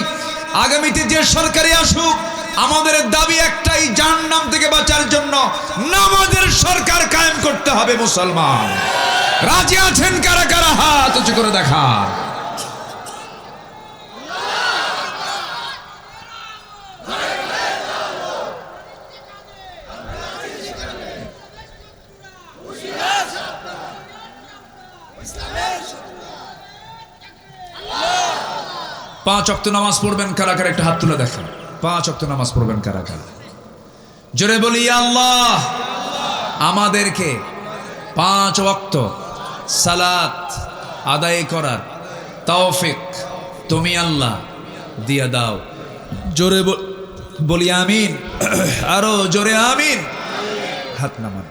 আগামীতে যে সরকারি আসুক, আমাদের দাবি একটাই, জাহান্নাম থেকে বাঁচার জন্য নামাজের সরকার কায়েম করতে হবে। মুসলমান রাজি আছেন কারা কারা? হাত উঁচু করে দেখা। পাঁচ ওয়াক্ত নামাজ পড়বেন কারা কারা? একটা হাত তুলে দেখেন। 5 ওয়াক্ত নামাজ পড়বেন কারা কারা? জোরে বলি আল্লাহ আমাদেরকে 5 ওয়াক্ত সালাত আদায় করার তৌফিক তুমি আল্লাহ দিয়া দাও। জোরে বলি আমিন, আরো জোরে আমিন। হাত নামান।